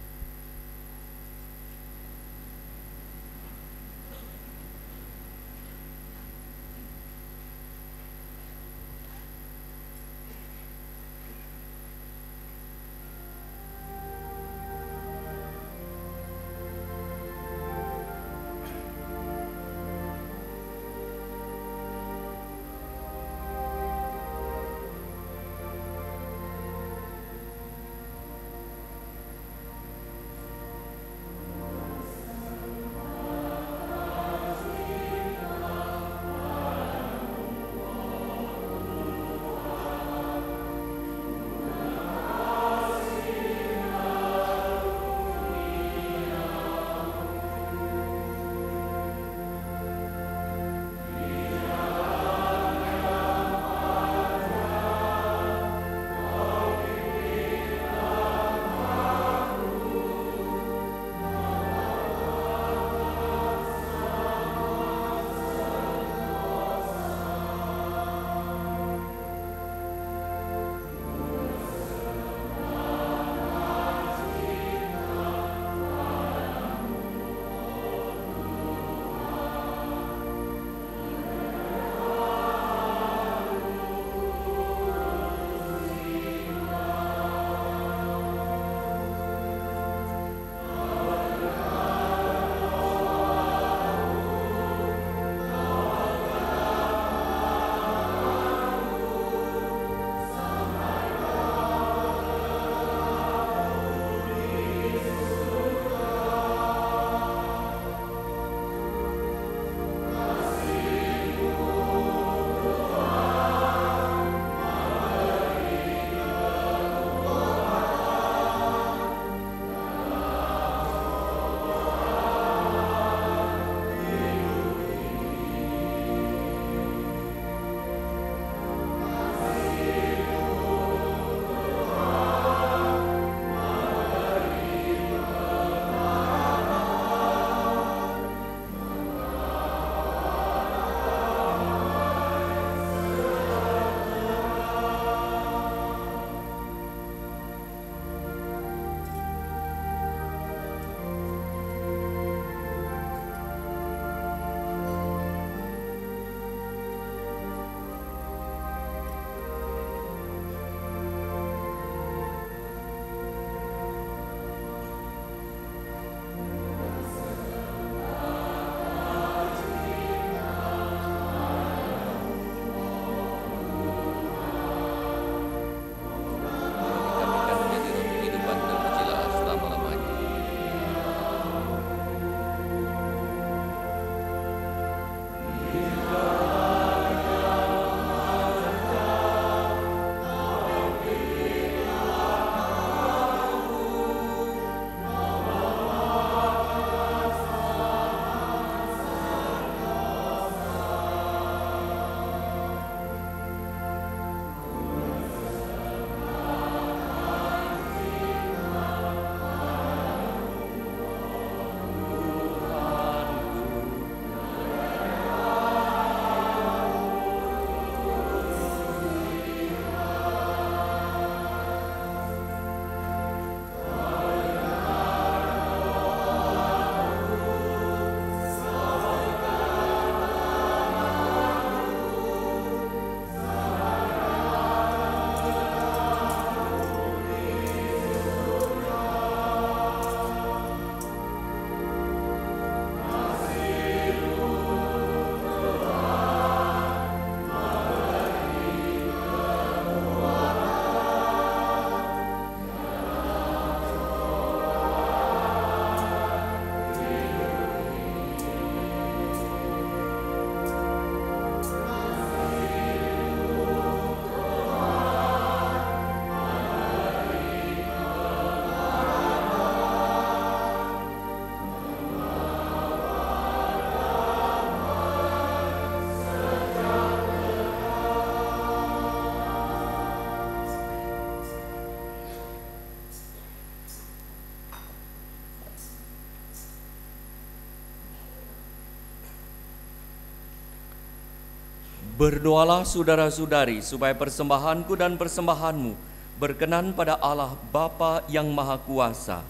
Berdoalah saudara-saudari supaya persembahanku dan persembahanmu berkenan pada Allah Bapa yang Maha Kuasa.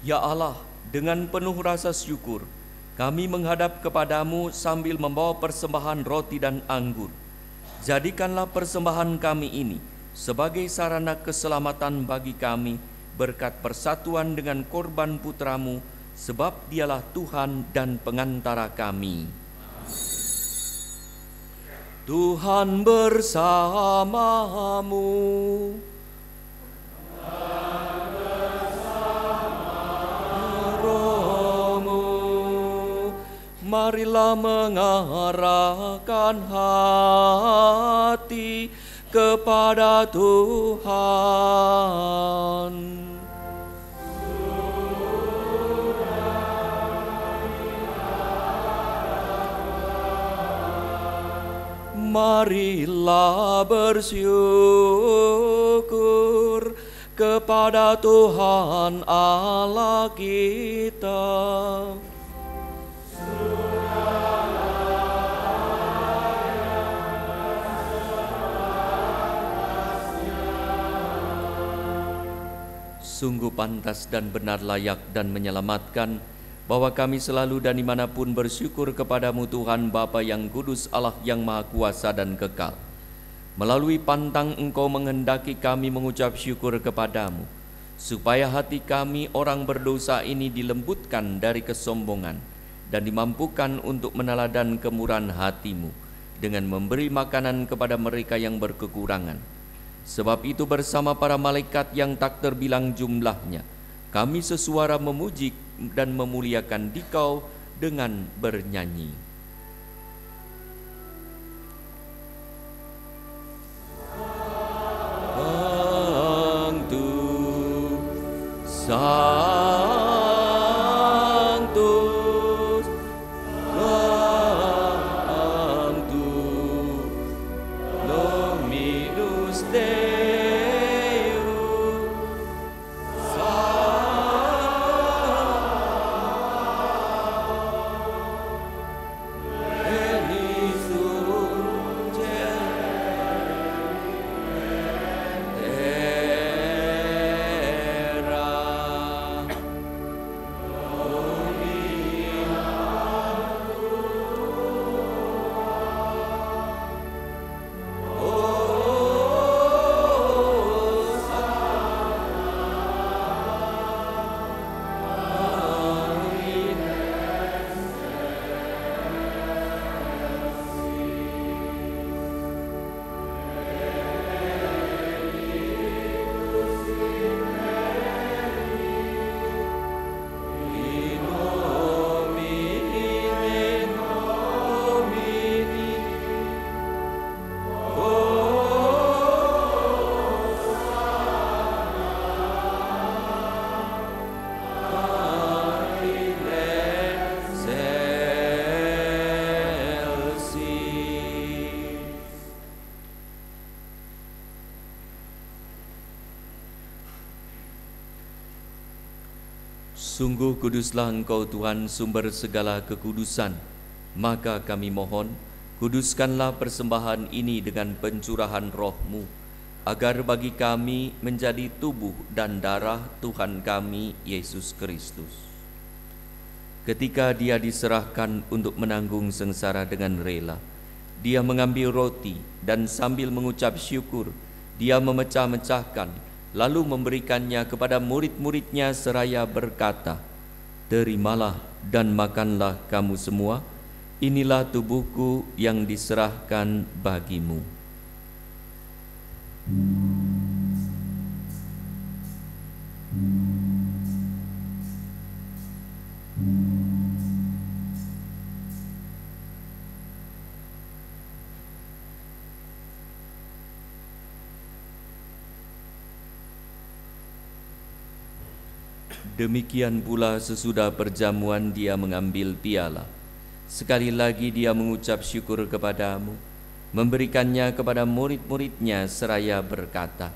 Ya Allah, dengan penuh rasa syukur, kami menghadap kepadamu sambil membawa persembahan roti dan anggur. Jadikanlah persembahan kami ini sebagai sarana keselamatan bagi kami berkat persatuan dengan korban putramu, sebab dialah Tuhan dan pengantara kami. Tuhan bersamamu. Marilah mengarahkan hati kepada Tuhan. Marilah bersyukur kepada Tuhan Allah kita. Sungguh pantas dan benar, layak dan menyelamatkan, bahwa kami selalu dan dimanapun bersyukur kepadamu Tuhan Bapa yang kudus, Allah yang Maha Kuasa dan kekal. Melalui pantang Engkau menghendaki kami mengucap syukur kepadamu, supaya hati kami orang berdosa ini dilembutkan dari kesombongan dan dimampukan untuk meneladan kemurahan hatimu dengan memberi makanan kepada mereka yang berkekurangan. Sebab itu bersama para malaikat yang tak terbilang jumlahnya, kami sesuara memuji dan memuliakan Dikau dengan bernyanyi. Sanctus, Sanctus, Dominus Deus, Sungguh kuduslah Engkau Tuhan, sumber segala kekudusan. Maka kami mohon, kuduskanlah persembahan ini dengan pencurahan roh-Mu, agar bagi kami menjadi tubuh dan darah Tuhan kami, Yesus Kristus. Ketika Dia diserahkan untuk menanggung sengsara dengan rela, Dia mengambil roti dan sambil mengucap syukur, Dia memecah-mecahkan, lalu memberikannya kepada murid-muridnya seraya berkata, "Terimalah dan makanlah kamu semua, inilah tubuhku yang diserahkan bagimu." Demikian pula sesudah perjamuan Dia mengambil piala. Sekali lagi Dia mengucap syukur kepadamu, memberikannya kepada murid-muridnya seraya berkata,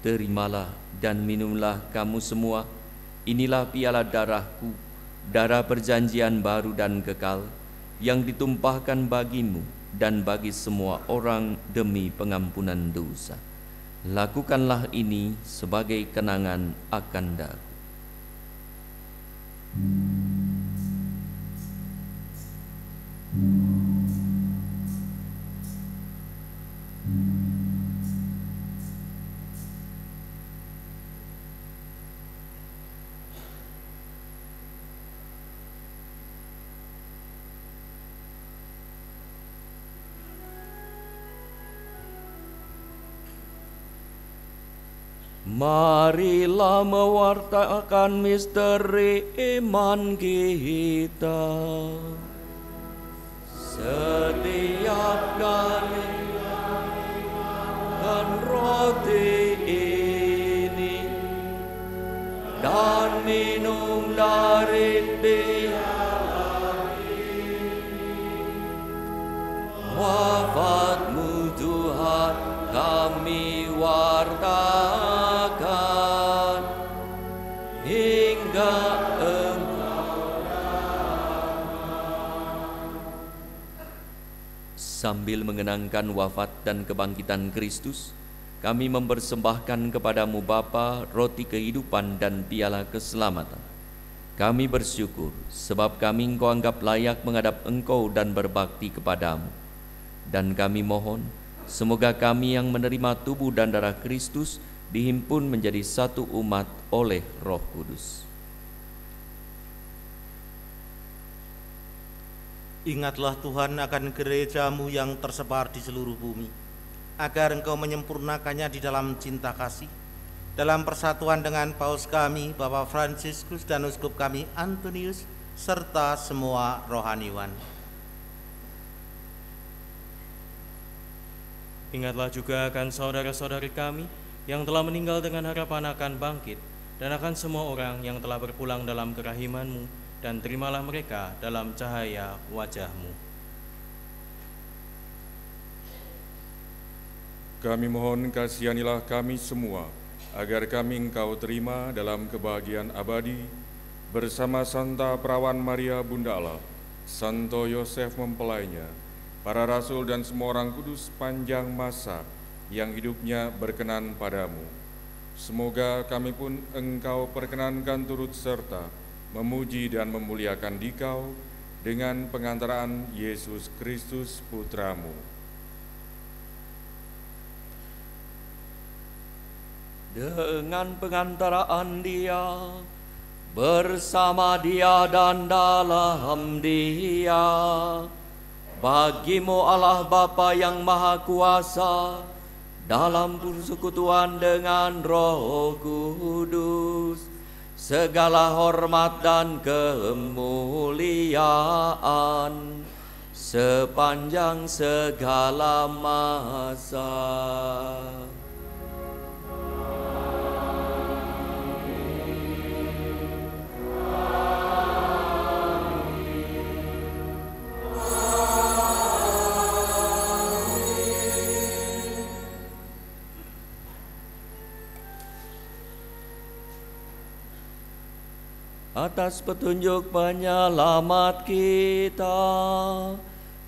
"Terimalah dan minumlah kamu semua, Inilah piala darahku, darah perjanjian baru dan kekal, yang ditumpahkan bagimu dan bagi semua orang demi pengampunan dosa. Lakukanlah ini sebagai kenangan akan daku. Marilah mewartakan misteri iman kita. Setiap kali makan roti ini dan minum dari piala ini, wafat-Mu Tuhan kami wartakan hingga Engkau datang. Sambil mengenangkan wafat dan kebangkitan Kristus, kami mempersembahkan kepadamu Bapa roti kehidupan dan piala keselamatan. Kami bersyukur sebab kami Engkau anggap layak menghadap Engkau dan berbakti kepadamu. Dan kami mohon, semoga kami yang menerima tubuh dan darah Kristus dihimpun menjadi satu umat oleh Roh Kudus. Ingatlah Tuhan akan gereja-Mu yang tersebar di seluruh bumi, agar Engkau menyempurnakannya di dalam cinta kasih, dalam persatuan dengan Paus kami, Bapak Fransiskus, dan Uskup kami, Antonius, serta semua rohaniwan. Ingatlah juga akan saudara-saudari kami yang telah meninggal dengan harapan akan bangkit, dan akan semua orang yang telah berpulang dalam kerahiman-Mu, dan terimalah mereka dalam cahaya wajah-Mu. Kami mohon kasihanilah kami semua, agar kami Engkau terima dalam kebahagiaan abadi, bersama Santa Perawan Maria Bunda Allah, Santo Yosef mempelainya, para rasul dan semua orang kudus panjang masa yang hidupnya berkenan padamu. Semoga kami pun Engkau perkenankan turut serta memuji dan memuliakan Dikau dengan pengantaraan Yesus Kristus Putra-Mu. Dengan pengantaraan Dia, bersama Dia dan dalam Dia, bagi-Mu Allah Bapa yang Maha Kuasa, dalam persekutuan dengan Roh Kudus, segala hormat dan kemuliaan sepanjang segala masa. Atas petunjuk penyelamat kita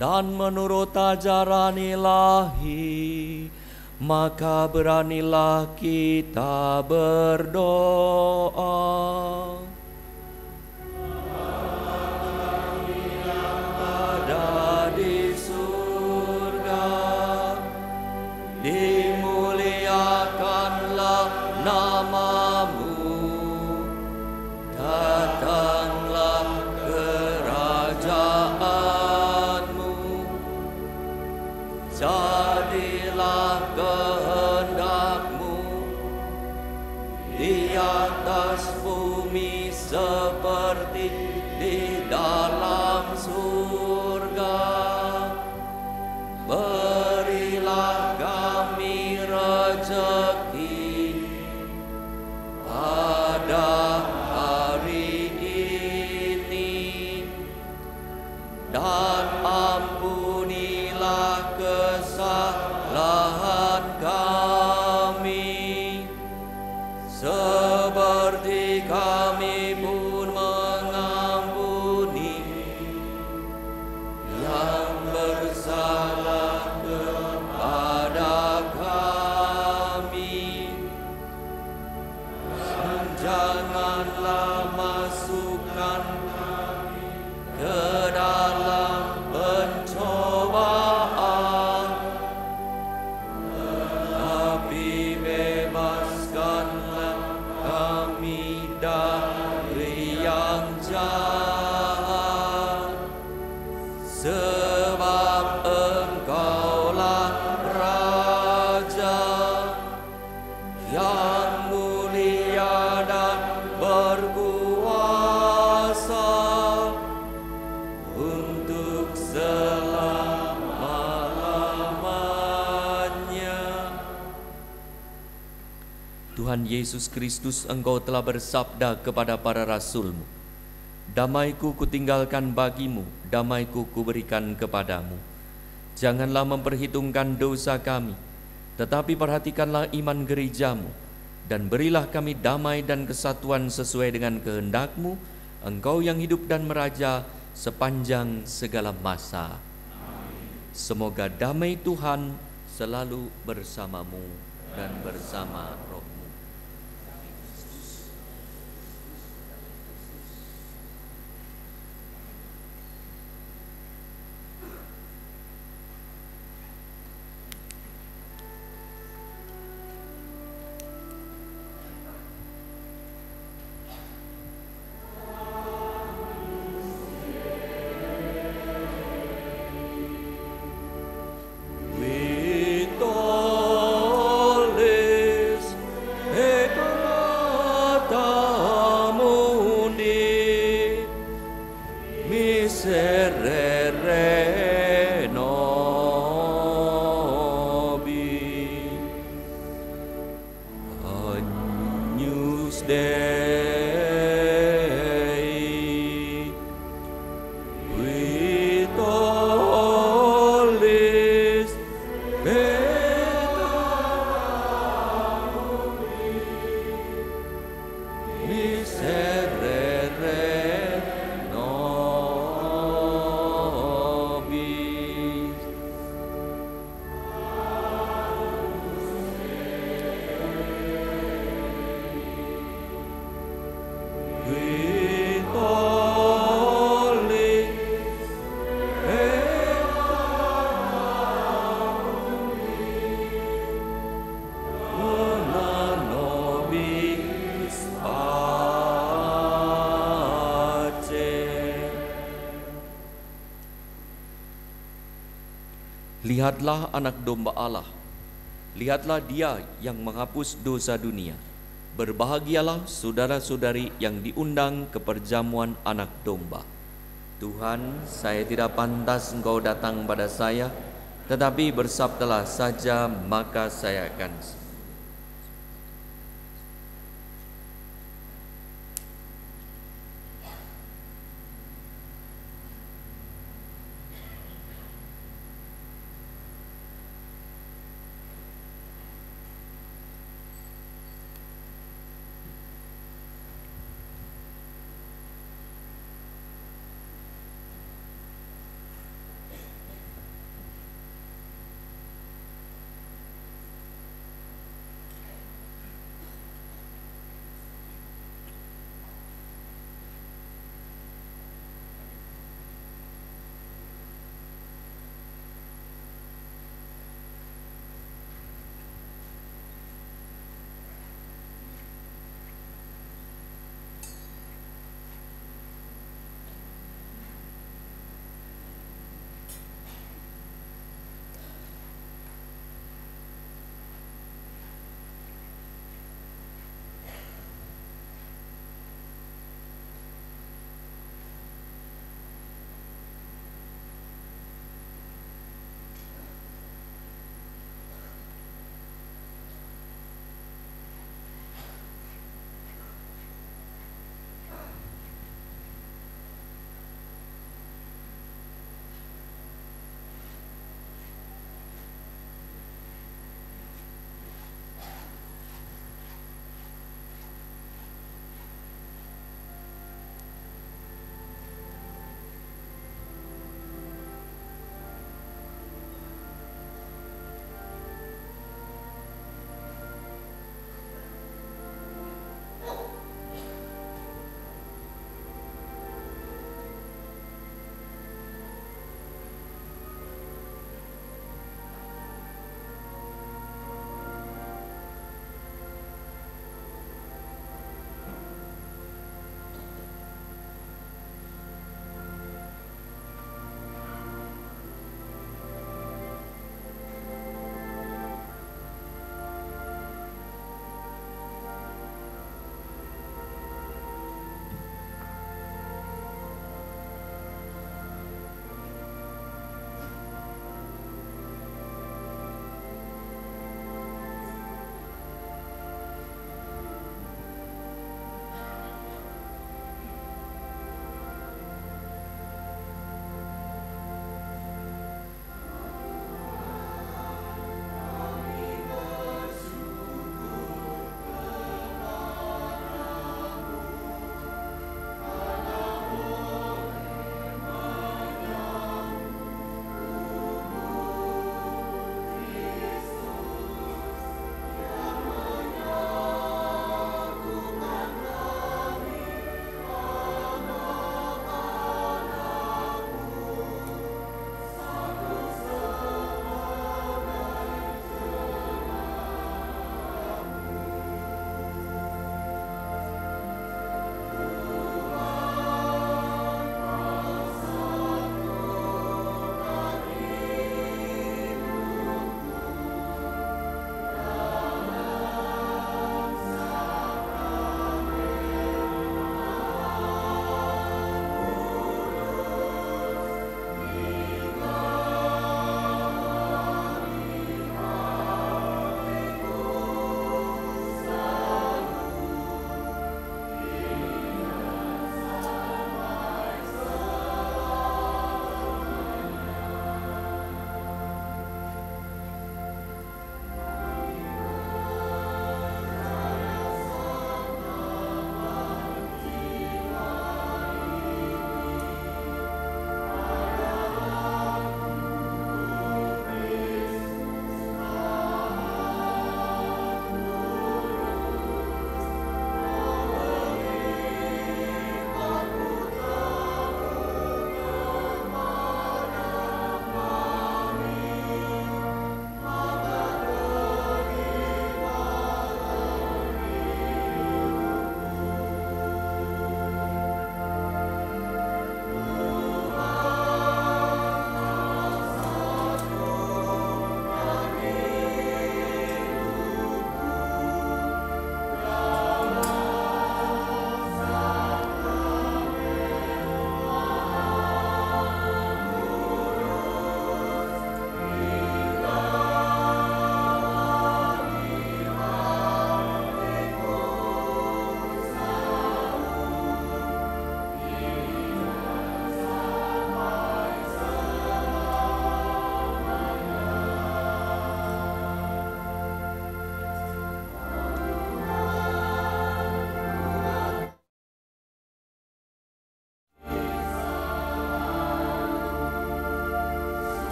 dan menurut ajaran ilahi, maka beranilah kita berdoa. Ada di surga, dimuliakanlah nama-Mu. Datanglah kerajaan-Mu, jadilah kehendak-Mu di atas bumi seperti di dalam surga. Berilah kami rezeki pada dan ampunilah kesalahan kami, seperti kami dari yang jahat, sebab Engkaulah Raja yang mulia dan berkuasa untuk selama-lamanya. Tuhan Yesus Kristus, Engkau telah bersabda kepada para rasul-Mu, "Damaiku kutinggalkan bagimu, damaiku kuberikan kepadamu." Janganlah memperhitungkan dosa kami, tetapi perhatikanlah iman gereja-Mu, dan berilah kami damai dan kesatuan sesuai dengan kehendak-Mu, Engkau yang hidup dan meraja sepanjang segala masa. Semoga damai Tuhan selalu bersamamu dan bersama rohmu. Lihatlah anak domba Allah, lihatlah Dia yang menghapus dosa dunia. Berbahagialah saudara-saudari yang diundang ke perjamuan anak domba. Tuhan, saya tidak pantas Engkau datang pada saya, tetapi bersabdalah saja maka saya akan sembuh.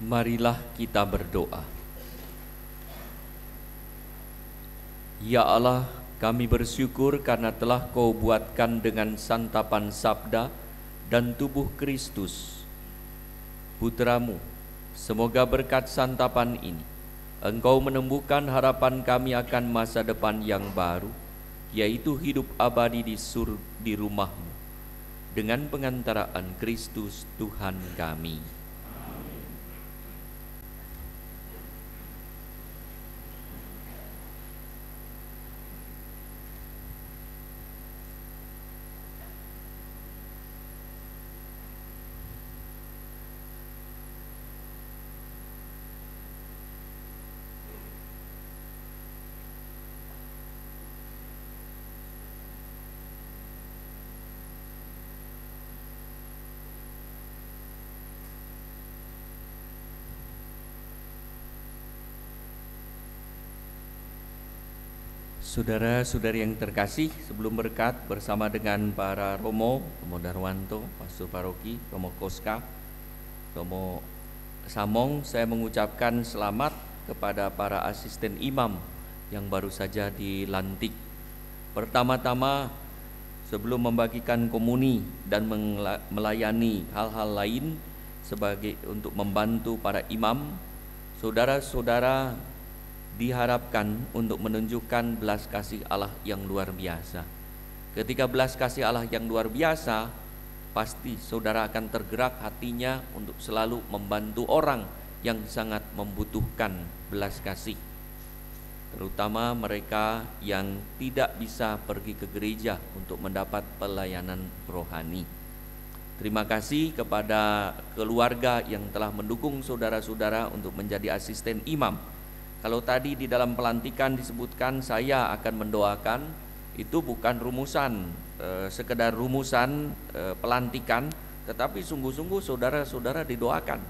Marilah kita berdoa. Ya Allah, kami bersyukur karena telah Kau buatkan dengan santapan sabda dan tubuh Kristus, Putra-Mu. Semoga berkat santapan ini, Engkau menumbuhkan harapan kami akan masa depan yang baru, yaitu hidup abadi di rumah-Mu, dengan pengantaraan Kristus Tuhan kami. Saudara-saudari yang terkasih, sebelum berkat bersama dengan para Romo Darwanto, Pastor Paroki, Romo Koska, Romo Samong, saya mengucapkan selamat kepada para asisten imam yang baru saja dilantik. Pertama-tama, sebelum membagikan komuni dan melayani hal-hal lain sebagai untuk membantu para imam, saudara-saudara diharapkan untuk menunjukkan belas kasih Allah yang luar biasa. Ketika belas kasih Allah yang luar biasa, pasti saudara akan tergerak hatinya untuk selalu membantu orang yang sangat membutuhkan belas kasih, terutama mereka yang tidak bisa pergi ke gereja untuk mendapat pelayanan rohani. Terima kasih kepada keluarga yang telah mendukung saudara-saudara untuk menjadi asisten imam. Kalau tadi di dalam pelantikan disebutkan saya akan mendoakan, itu bukan rumusan, sekedar rumusan pelantikan, tetapi sungguh-sungguh saudara-saudara didoakan.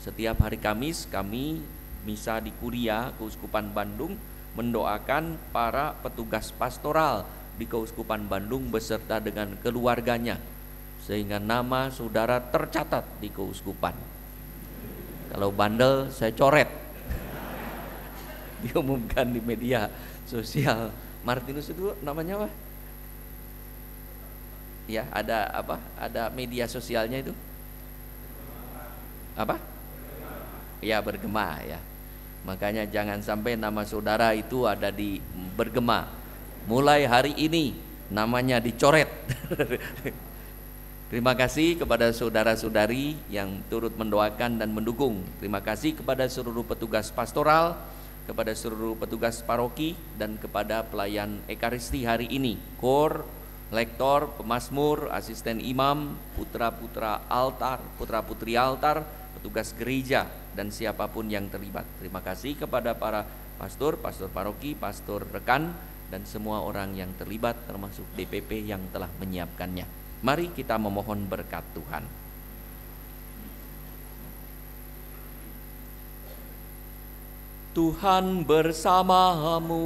Setiap hari Kamis kami misa di Kuria Keuskupan Bandung mendoakan para petugas pastoral di Keuskupan Bandung beserta dengan keluarganya, sehingga nama saudara tercatat di keuskupan. Kalau bandel saya coret, diumumkan di media sosial. Martinus itu namanya apa? Ya, ada apa? Ada media sosialnya itu? Apa? Ya, bergema ya. Makanya jangan sampai nama saudara itu ada di bergema. Mulai hari ini namanya dicoret. Terima kasih kepada saudara-saudari yang turut mendoakan dan mendukung. Terima kasih kepada seluruh petugas pastoral, kepada seluruh petugas paroki, dan kepada pelayan Ekaristi hari ini, kor, lektor, pemazmur, asisten imam, putra-putra altar, putra-putri altar, petugas gereja, dan siapapun yang terlibat. Terima kasih kepada para pastor, pastor paroki, pastor rekan, dan semua orang yang terlibat termasuk DPP yang telah menyiapkannya. Mari kita memohon berkat Tuhan. Tuhan bersamamu.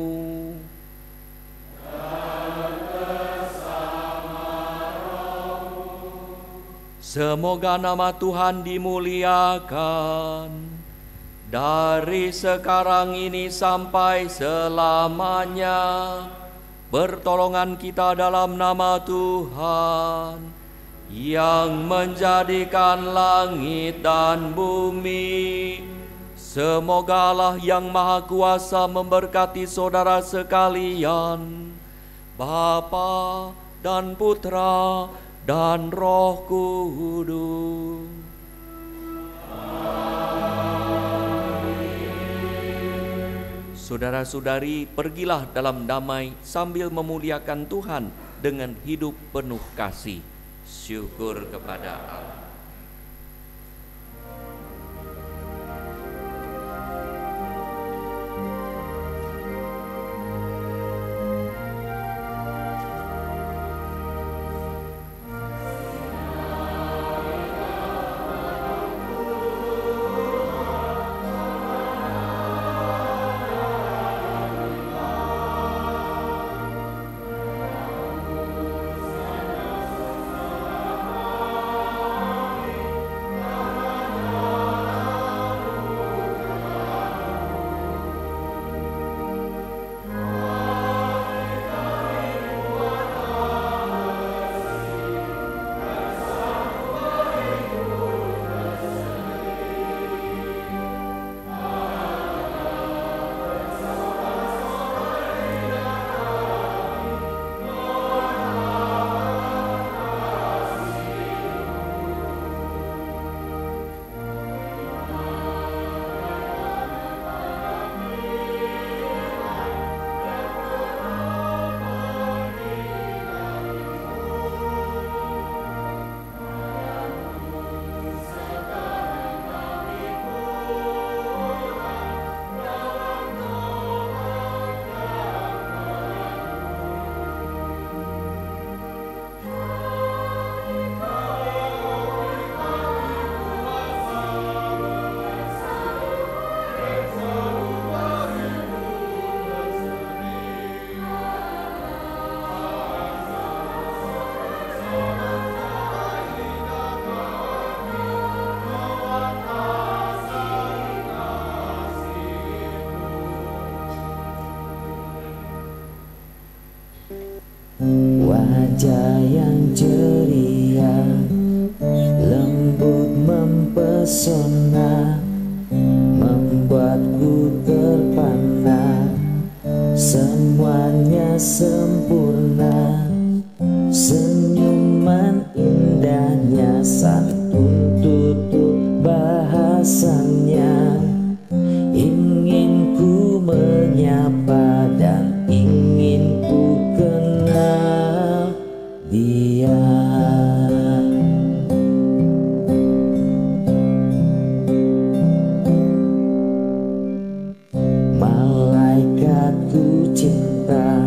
Semoga nama Tuhan dimuliakan dari sekarang ini sampai selamanya. Pertolongan kita dalam nama Tuhan yang menjadikan langit dan bumi. Semoga Allah yang Maha Kuasa memberkati saudara sekalian, Bapa dan Putra dan Roh Kudus. Saudara-saudari, pergilah dalam damai sambil memuliakan Tuhan dengan hidup penuh kasih. Syukur kepada Allah. wajah yang ceria, lembut mempesona, membuatku terpana. Semuanya sempurna, senyuman indahnya, santun tutur bahasanya. Ingin ku menyapa dan ingin ku kenal dia. Malaikatku cinta,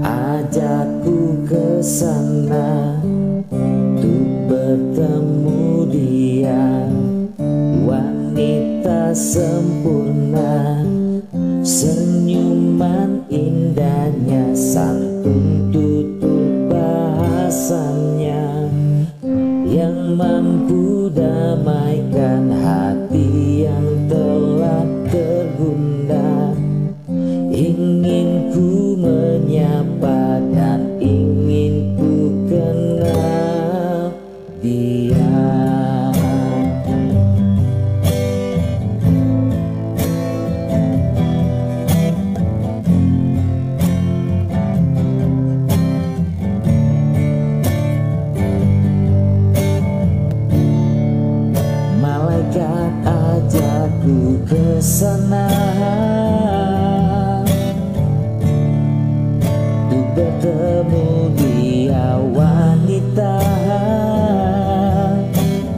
ajakku ke sana untuk bertemu dia. Wanita sempurna, senyuman indahnya, santun tutur bahasanya, yang mampu damaikan hati yang telah tergunda. Ingin ku menyapa dan ingin ku kenal dia. Malaikat ajakku ke sana untuk bertemu dia. Wanita,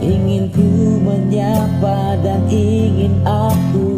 ingin ku menyapa dan ingin aku